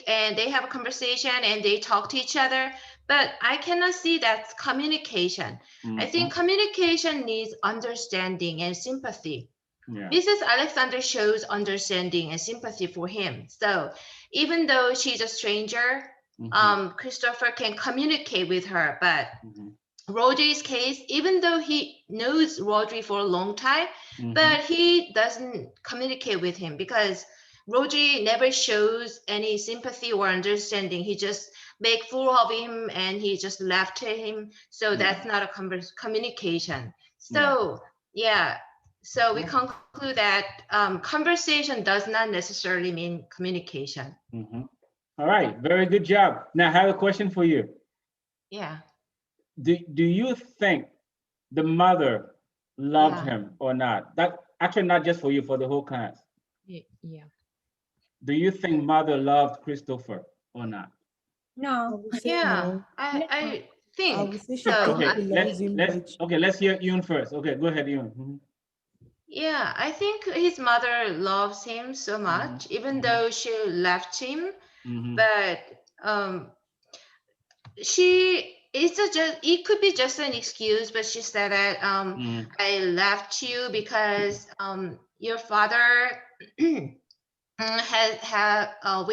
and they have a conversation and they talk to each other, but I cannot see that's communication. I think communication needs understanding and sympathy. Yeah. Mrs. Alexander shows understanding and sympathy for him. So even though she's a stranger, Christopher can communicate with her. But Rodri's case, even though he knows Rodri for a long time, but he doesn't communicate with him because Rodri never shows any sympathy or understanding. He just make fool of him and he just left him. So that's not a communication. So yeah, so we conclude that conversation does not necessarily mean communication. All right, very good job. Now I have a question for you. Yeah. Do you think the mother loved him or not? That actually not just for you, for the whole class. Yeah. Do you think mother loved Christopher or not? No. Yeah, I think I would say she so. probably loves him, but Let's hear Yoon first. Okay, go ahead, Yoon. Yeah, I think his mother loves him so much, even though she left him. But it could be just an excuse, but she said that I left you because your father will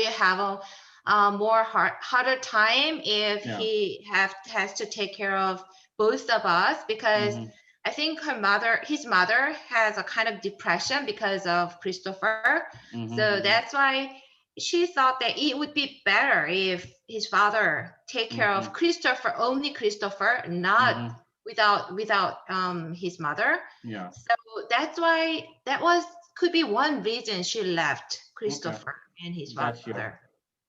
have a more harder time if Yeah. he has to take care of both of us, because Mhm. I think his mother has a kind of depression because of Christopher. Mhm, So mhm. that's why she thought that it would be better if his father take care of Christopher, only Christopher, not Mhm. without his mother. Yeah. So that's why could be one reason she left Christopher and his Gotcha. father.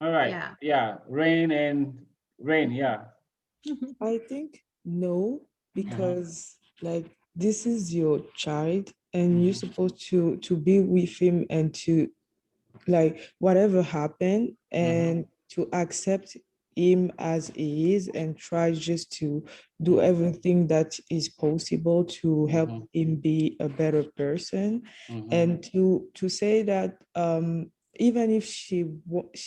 All right. Yeah. Yeah. Rain. Yeah. I think no, because like this is your child and you're Mhm. supposed to be with him and to like whatever happened and to accept him as he is and try just to do everything that is possible to help him be a better person, and to say that even if she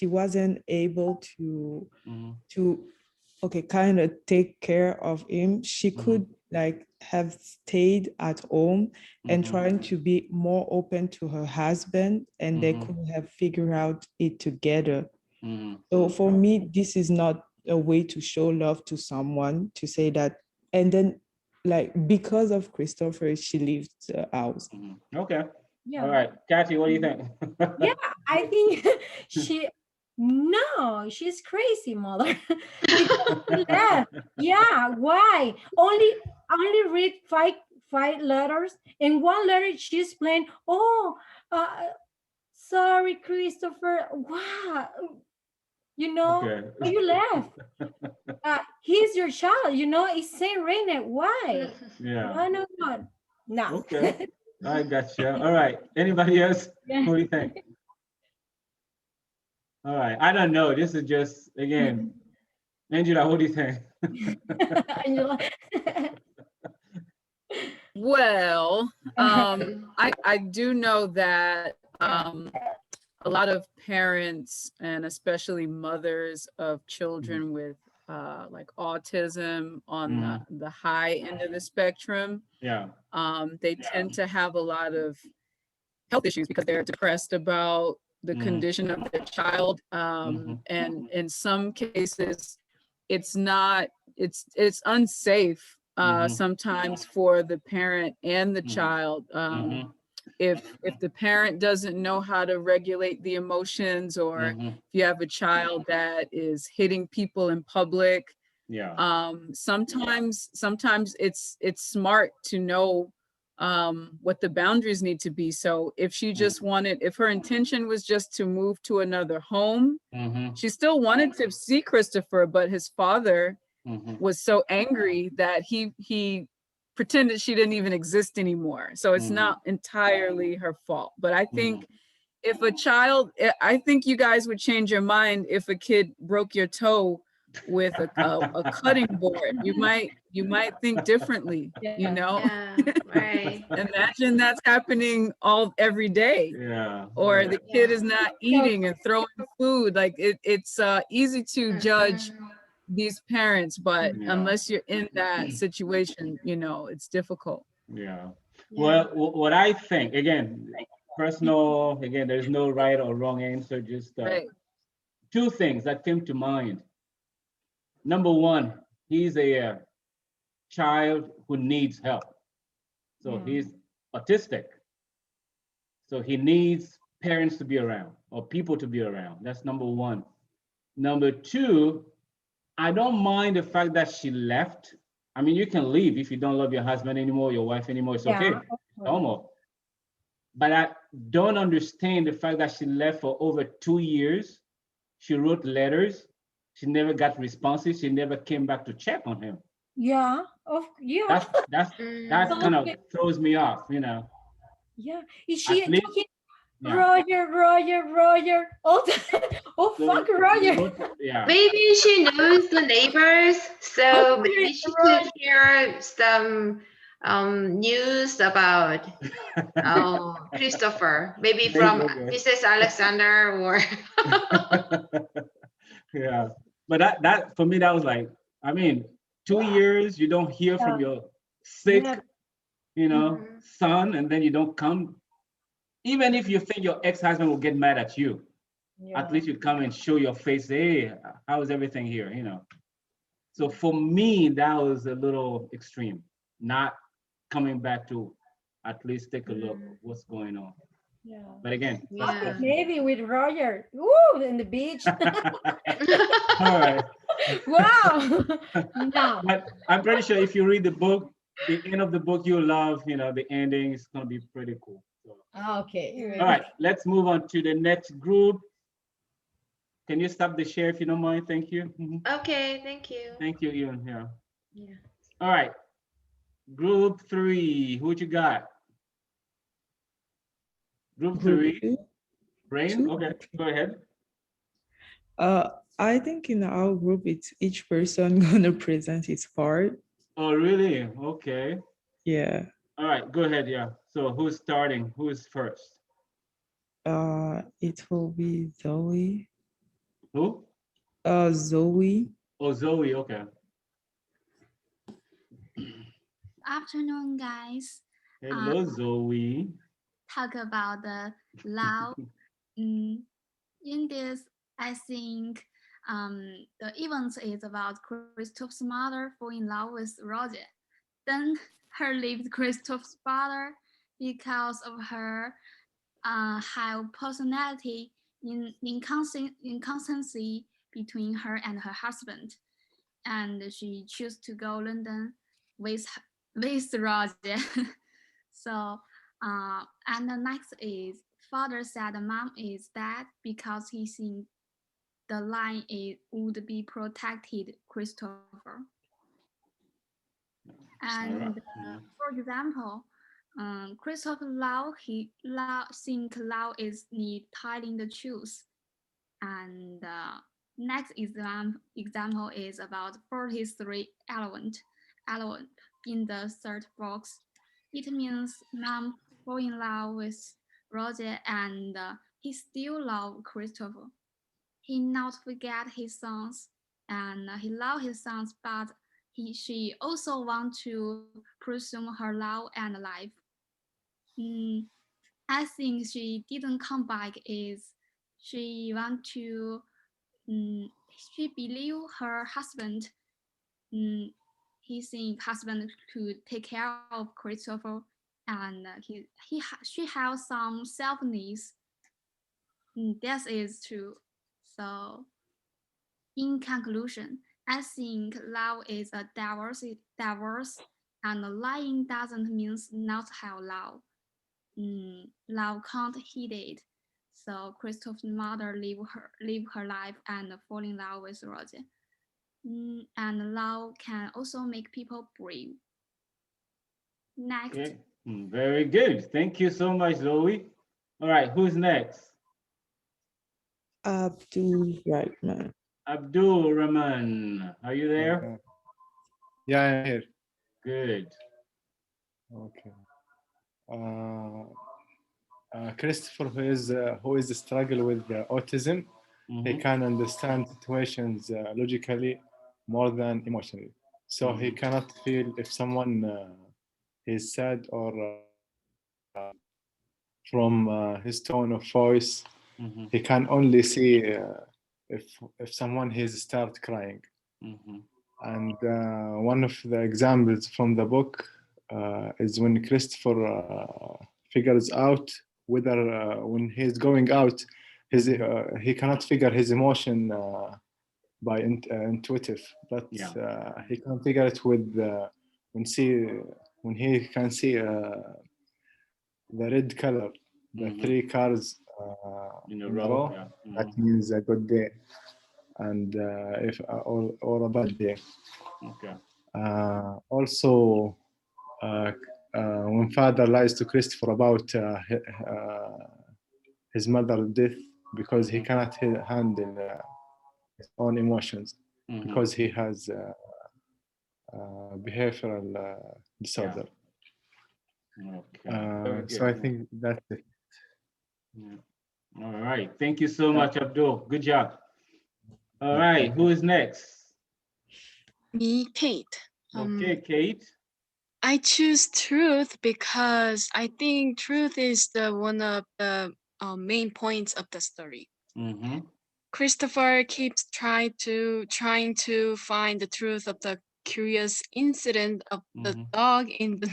wasn't able to okay kind of take care of him, she could like have stayed at home and trying to be more open to her husband, and they could have figured out it together. So for me, this is not a way to show love to someone, to say that, and then like because of Christopher, she leaves the house. Okay. Yeah. All right. Kathy, what do you think? Yeah, I think she's crazy, mother. Because she left. Yeah, why? Only read five letters, and one letter she explained, oh, sorry, Christopher. Wow, Okay. you left. He's your child, it's Saint Rene. Why? Yeah. No. Okay. I gotcha. All right. Anybody else? Yeah. What do you think? All right. I don't know. This is just again, Angela. What do you think? Angela. Well, I do know that a lot of parents and especially mothers of children with like autism on the high end of the spectrum, Yeah. they tend to have a lot of health issues because they're depressed about the condition of their child. And in some cases, it's unsafe sometimes for the parent and the child. If the parent doesn't know how to regulate the emotions, or if you have a child that is hitting people in public, Yeah. sometimes it's smart to know what the boundaries need to be. So if she just if her intention was just to move to another home, she still wanted to see Christopher, but his father was so angry that he pretended she didn't even exist anymore. So it's not entirely her fault. But I think if a child, I think you guys would change your mind if a kid broke your toe with a cutting board. You might think differently, Yeah, right. Imagine that's happening every day. Yeah. Or the kid is not eating and throwing food. Like it's easy to judge these parents, but unless you're in that situation, it's difficult. Yeah. Well, what I think, again, personal, again, there's no right or wrong answer, just two things that came to mind. Number one, he's a child who needs help. So he's autistic. So he needs parents to be around or people to be around. That's number one. Number two, I don't mind the fact that she left. I mean, you can leave if you don't love your husband anymore, your wife anymore. It's okay. It's normal. But I don't understand the fact that she left for over 2 years. She wrote letters. She never got responses. She never came back to check on him. Yeah. That's kind of throws me off, Yeah. Is she At least- talking Yeah. Roger? Oh, fuck Roger. Yeah. Maybe she knows the neighbors, so maybe she could hear some news about Christopher, maybe from Mrs. Alexander or Yeah. But that for me, that was like, I mean, 2 years you don't hear from your sick, son, and then you don't come even if you think your ex-husband will get mad at you, at least you come and show your face. Hey, how is everything here? You know. So for me, that was a little extreme. Not coming back to at least take a look what's going on. Yeah. But again, Yeah. Maybe with Roger. Woo, in the beach. all right. Wow. No. But I'm pretty sure if you read the book, the end of the book, you'll love, you know, the ending is gonna be pretty cool. So, Okay. all right, let's move on to the next group. Can you stop the share if you don't mind? Thank you. Okay, thank you. Thank you, Ian. Yeah. Yeah. All right. Group 3, who you got? Group 3, Brain. two. Okay, go ahead. I think in our group, it's each person gonna present his part. Oh, really? Okay. Yeah. All right, go ahead. Yeah. So who's starting? Who's first? It will be Zoe. Who? Zoe. Oh, Zoe. Okay. Afternoon, guys. Hello, Zoe. Talk about the love. In this, I think the event is about Christophe's mother falling in love with Roger. Then her leaves Christophe's father because of her high personality inconsistency between her and her husband, and she chose to go London with Roger. So, and the next is father said mom is dead because he thinks the line would be protected Christopher. And for example, Christopher think love is need telling the truth. And next example is about 43 element in the third box. It means mom fall in love with Roger and he still love Christopher. He not forget his sons and he love his sons, but she also want to pursue her love and life. I think she didn't come back is she want to she believe her husband. He think husband could take care of Christopher, and she has some self needs. That is true. So, in conclusion, I think love is a diverse, and lying doesn't mean not have love. Love can't hide it. So Christopher's mother live her life and fall in love with Roger. And love can also make people brave. Next. Okay. Very good. Thank you so much, Zoe. All right, who's next? Abdul Rahman. Abdul Rahman, are you there? Yeah, I'm here. Good. Okay. Christopher, who is struggle with autism, he can understand situations logically more than emotionally. So he cannot feel if someone is sad or from his tone of voice. He can only see if someone has start crying. And one of the examples from the book is when Christopher figures out whether when he's going out, he cannot figure his emotion by intuitive, but he can figure it with when he can see the red color, the 3 cars in a row. That means a good day, and if or a bad day. Okay. Also, when father lies to Christopher about his mother's death because he cannot handle his own emotions because he has behavioral disorder. Okay. So I think that's it. All right. Thank you so much, Abdul. Good job. All right. Who is next? Me, Kate. Okay, Kate. I choose truth because I think truth is the one of the main points of the story. Mm-hmm. Christopher keeps trying to find the truth of the curious incident of the dog in the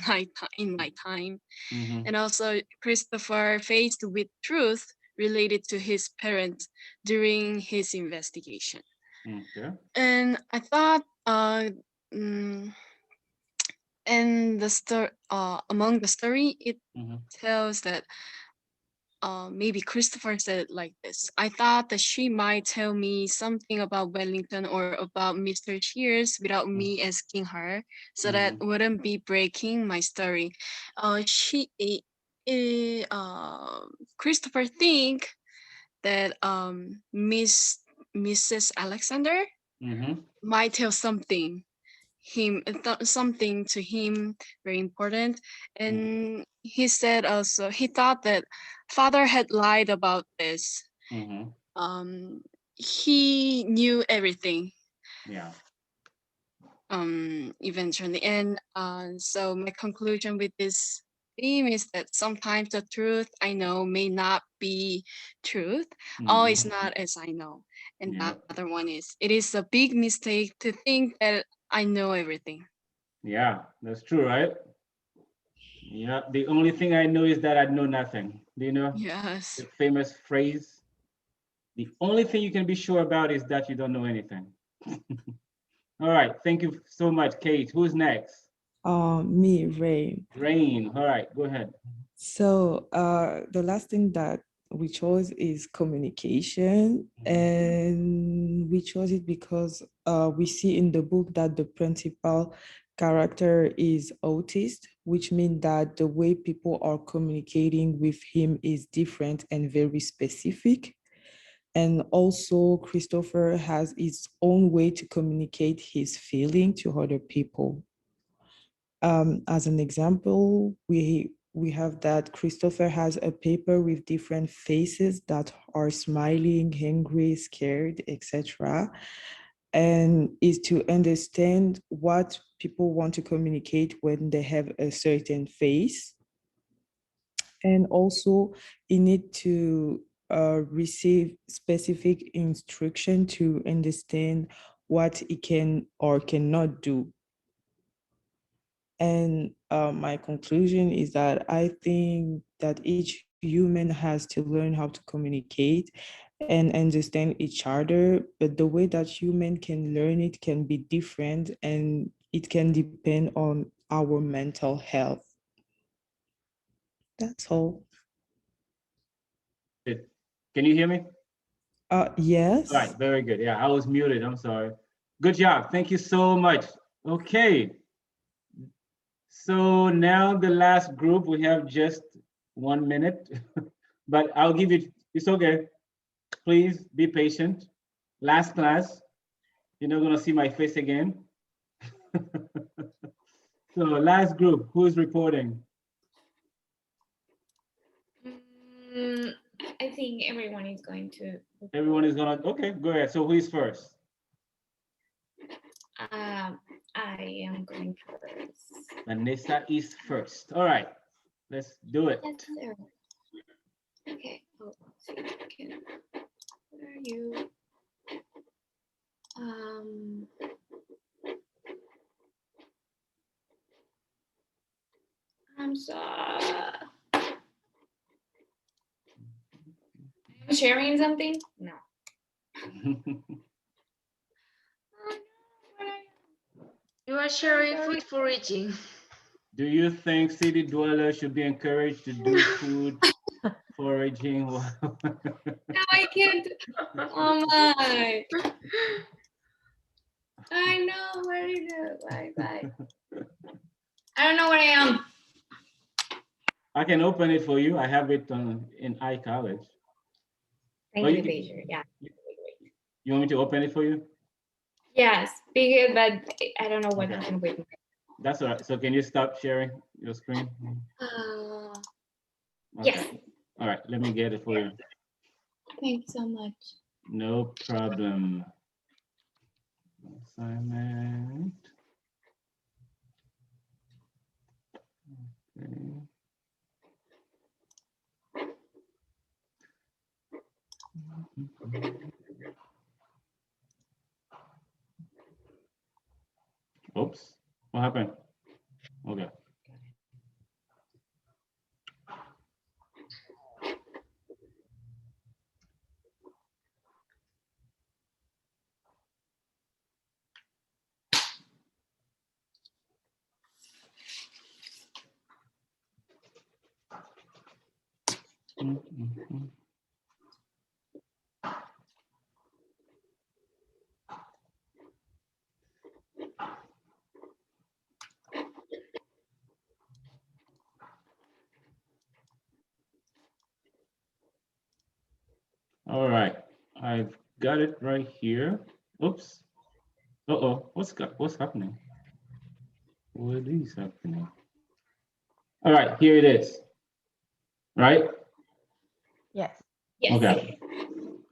nighttime. Mm-hmm. And also Christopher faced with truth related to his parents during his investigation. Okay. And I thought and the story among the story it tells that maybe Christopher said it like this. I thought that she might tell me something about Wellington or about Mr. Shears without me asking her, so that wouldn't be breaking my story. Christopher think that Mrs. Alexander might tell something something to him very important, and he said also he thought that father had lied about this. He knew everything Yeah. eventually, and so my conclusion with this theme is that sometimes the truth I know may not be truth. All is not as I know. And the other one is it is a big mistake to think that I know everything. Yeah, that's true, right? Yeah, the only thing I know is that I know nothing. Do you know? Yes. The famous phrase, the only thing you can be sure about is that you don't know anything. All right, thank you so much, Kate. Who's next? Me, Ray. Rain. All right, go ahead. So the last thing that we chose is communication, and we chose it because we see in the book that the principal character is autist, which means that the way people are communicating with him is different and very specific. And also Christopher has his own way to communicate his feeling to other people. As an example, we have that Christopher has a paper with different faces that are smiling, angry, scared, etc. And is to understand what people want to communicate when they have a certain face. And also you need to receive specific instruction to understand what he can or cannot do. And my conclusion is that I think that each human has to learn how to communicate and understand each other, but the way that human can learn it can be different, and it can depend on our mental health. That's all. Good. Can you hear me? Yes. All right, very good. Yeah, I was muted. I'm sorry. Good job. Thank you so much. Okay. So now the last group, we have just 1 minute, but I'll give you, it's okay. Please be patient. Last class, you're not gonna see my face again. So last group, who's reporting? I think everyone is going to. Everyone is gonna, okay, go ahead. So who is first? I am going first. Vanessa is first. All right, let's do it. Yes, sir. Okay. Oh, see, okay. Where are you? I'm sorry. I'm sharing something? No. You are sharing food foraging. Do you think city dwellers should be encouraged to do food foraging? No, I can't. Oh my. I know where is it? Bye. I don't know where I am. I can open it for you. I have it in iCollege. Thank you, Beijing. Yeah. You want me to open it for you? Yes, because but I don't know what happened with me. That's all right. So can you stop sharing your screen? Okay. Yes. All right, let me get it for you. Thank you so much. No problem. Assignment. Oops, what happened? Okay. All right, I've got it right here. Oops. Uh-oh, what's happening? What is happening? All right, here it is. Right? Yes. Yes. Okay.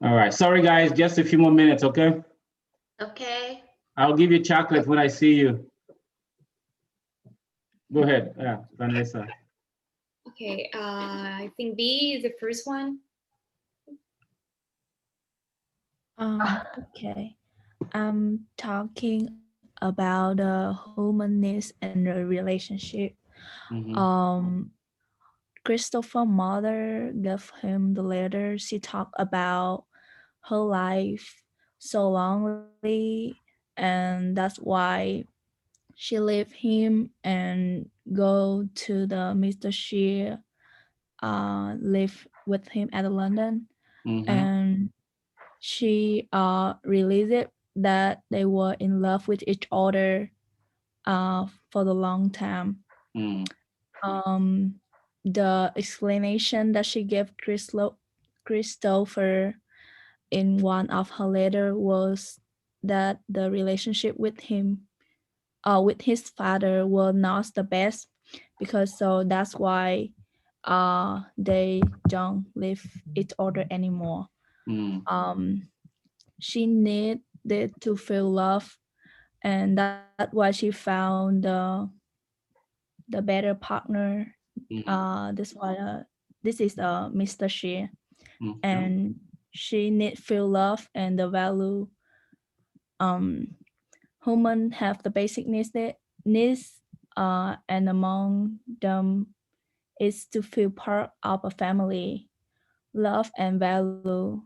All right, sorry guys, just a few more minutes, okay? Okay. I'll give you chocolate when I see you. Go ahead, yeah, Vanessa. Okay, I think B is the first one. Okay. I'm talking about the humanness and the relationship. Christopher's mother gave him the letter. She talked about her life so longly, and that's why she left him and go to the Mr. Shear, live with him at London, and she realized it that they were in love with each other for the long time. The explanation that she gave Christopher in one of her letters was that the relationship with him, with his father, was not the best, because so that's why they don't live each other anymore. She needed to feel love, and that's why she found the better partner. This is Mr. She, and she need feel love and the value. Humans have the basic needs, and among them is to feel part of a family, love and value.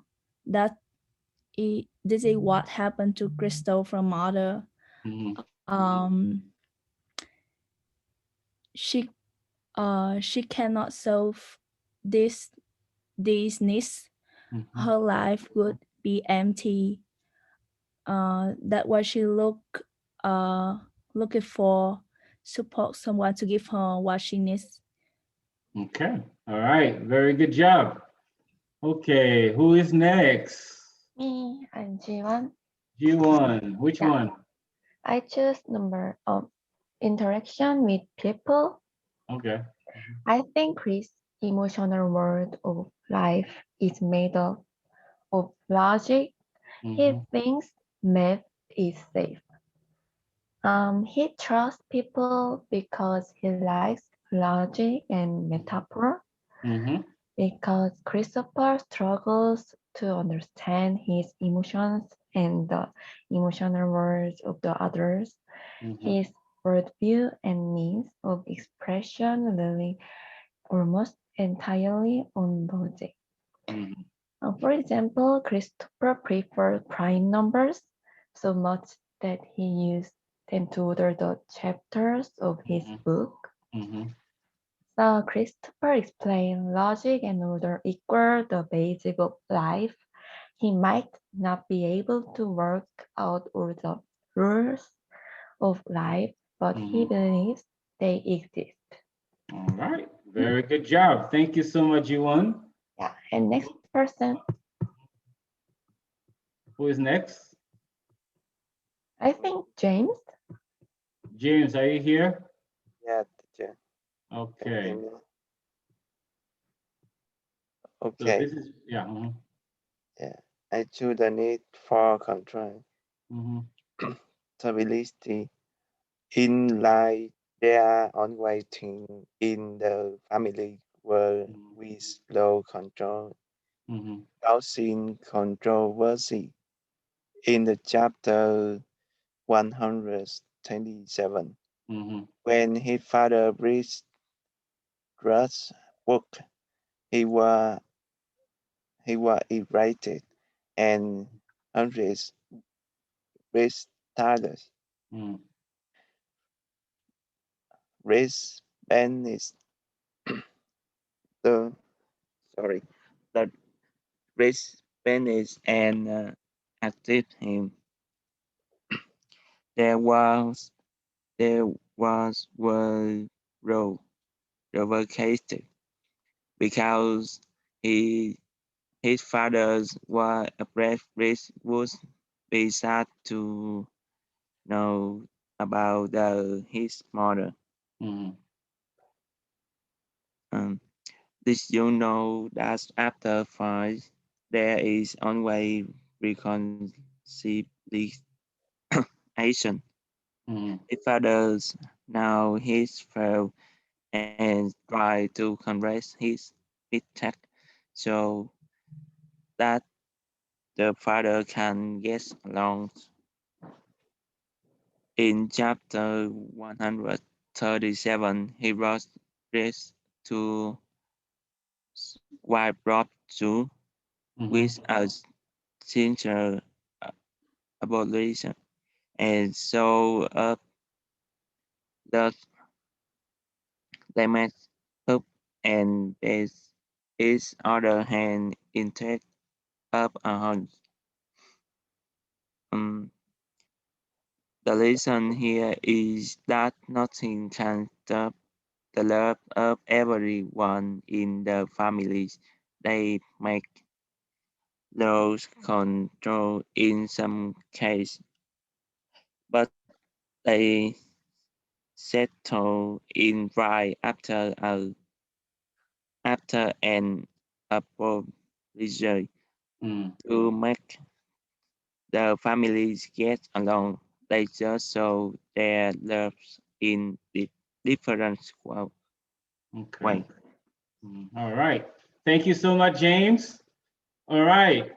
This is what happened to Christopher's mother. She cannot solve these needs. Her life would be empty. That why she looking for support, someone to give her what she needs. Okay, all right, very good job. Okay, who is next? Me, I'm G1. G1, which one? I choose number interaction with people. Okay. I think Chris' emotional world of life is made up of logic. He thinks math is safe. He trusts people because he likes logic and metaphor. Because Christopher struggles to understand his emotions and the emotional worlds of the others. His worldview and means of expression rely almost entirely on logic. For example, Christopher preferred prime numbers so much that he used them to order the chapters of his book. So Christopher explained logic and order equal the basic of life. He might not be able to work out all the rules of life, but he believes they exist. All right, very good job. Thank you so much, G1. Yeah, and next person. Who is next? I think James. James, are you here? Yeah, teacher. Okay. Okay. So this is, yeah. Yeah, I choose the need for control. Stability. In life, there are always things in the family where we slow control, causing controversy. In the chapter 100, 27. Mhm. When his father read Ruth's book, he was irritated and restarted. Mm. Race banished the the race banished and acted him. There was were revocated because his fathers were afraid Rich would be sad to know about his mother. Mhm. Did you know that after fight, there is always reconciliation? Mhm. His fathers now his failed and try to convince his tech so that the father can get along. In chapter 137, he wrote this to wife Rob Chu with a sincere abolition and so up that they met up and this is other hand instead of a hunt. Um, the lesson here is that nothing can stop the love of everyone in the family. They make lose control in some cases, but they settle in right after an apology to make the families get along. They just show their loves in different way. Okay. All right. Thank you so much, James. All right.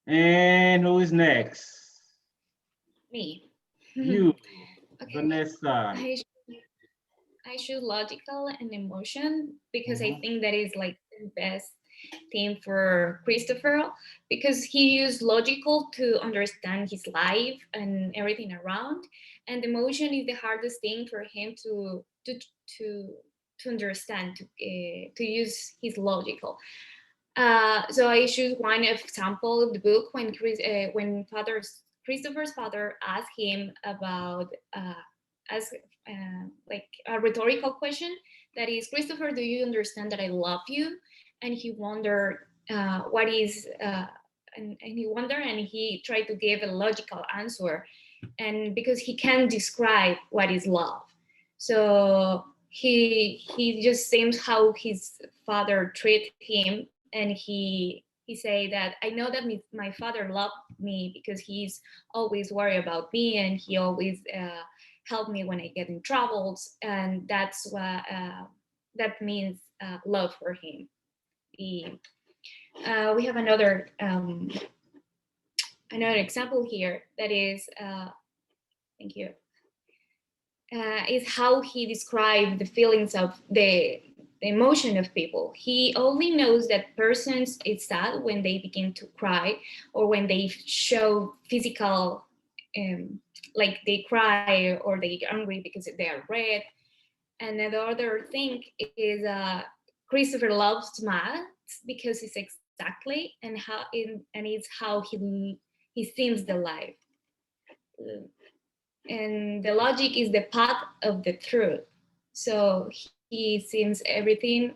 And who is next? Me. You, Okay. Vanessa. I choose logical and emotion because I Mhm. think that is like the best theme for Christopher because he used logical to understand his life and everything around, and emotion is the hardest thing for him to understand to use his logical. So I choose one example of the book when Christopher's father asked him about as like a rhetorical question that is, Christopher, do you understand that I love you? And he wondered what is and he wondered and he tried to give a logical answer, and because he can't describe what is love, so he just seems how his father treated him, and he say that I know that my father loved me because he's always worried about me and he always help me when I get in troubles, and that's what that means love for him. We have another example here that is thank you is how he described the feelings of the emotion of people. He only knows that persons is sad when they begin to cry or when they show physical like they cry or they get angry because they are red. And the other thing is Christopher loves math because it's exactly and it's how he sees the life. And the logic is the path of the truth. So he seems everything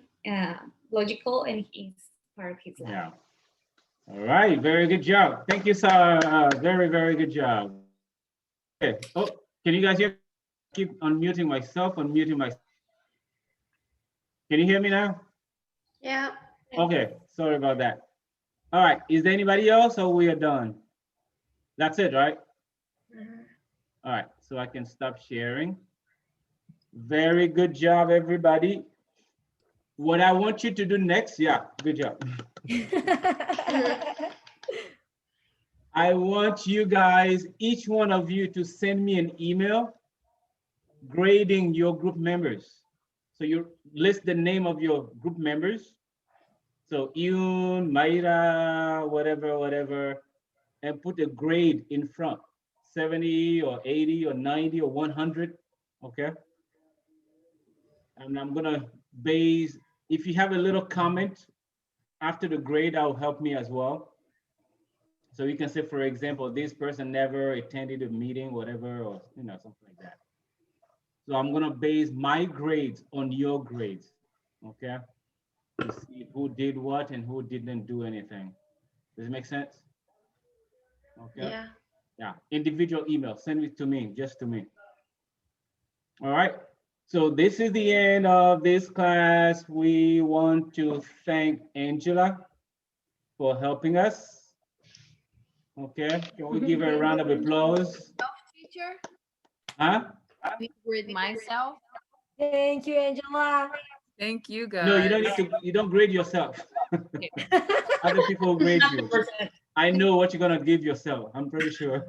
logical and he's part of his life. Yeah. All right. Very good job. Thank you, sir. Very, very good job. Okay. Oh, can you guys hear? Keep unmuting myself, unmuting myself. Can you hear me now? Yeah. Okay. Sorry about that. All right. Is there anybody else or we are done? That's it, right? All right. So I can stop sharing. Very good job, everybody. What I want you to do next, yeah, good job. I want you guys, each one of you, to send me an email grading your group members. So you list the name of your group members. So Yun, Mayra, whatever, and put a grade in front, 70 or 80 or 90 or 100, okay? And I'm gonna base, if you have a little comment after the grade, that will help me as well. So you can say, for example, this person never attended a meeting, whatever, or something like that. So I'm gonna base my grades on your grades, okay? To see who did what and who didn't do anything. Does it make sense? Okay. Yeah. Yeah. Individual email, send it to me, just to me. All right. So this is the end of this class. We want to thank Angela for helping us. Okay. Can we give her a round of applause? Teacher, Huh? with myself. Thank you, Angela. Thank you, guys. No, you don't need to. You don't grade yourself. Other people grade you. I know what you're gonna give yourself. I'm pretty sure.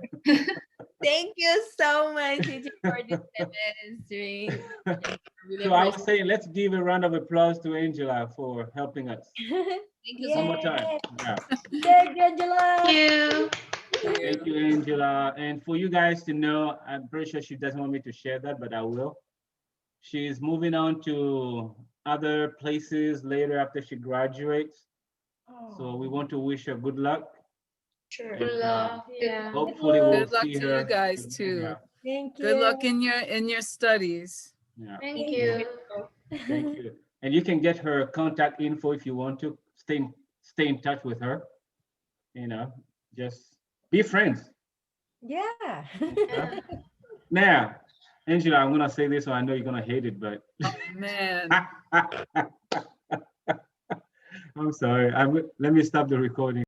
Thank you so much, teacher, for this administering. So I was saying, let's give a round of applause to Angela for helping us. Thank you so One more much. time. Yeah. Thank you, Angela. Thank you. Thank you, Angela. And for you guys to know, I'm pretty sure she doesn't want me to share that, but I will. She's moving on to other places later after she graduates. So we want to wish her good luck. Sure. And, Good luck. Yeah. hopefully we'll Good luck see to her. you guys too. Yeah. Thank you. Good luck in your studies. Yeah. Thank you. Thank you. And you can get her contact info if you want to stay in touch with her. Just be friends. Yeah. Now, Angela, I'm gonna say this, so I know you're gonna hate it, but Oh, man. I'm sorry. Let me stop the recording.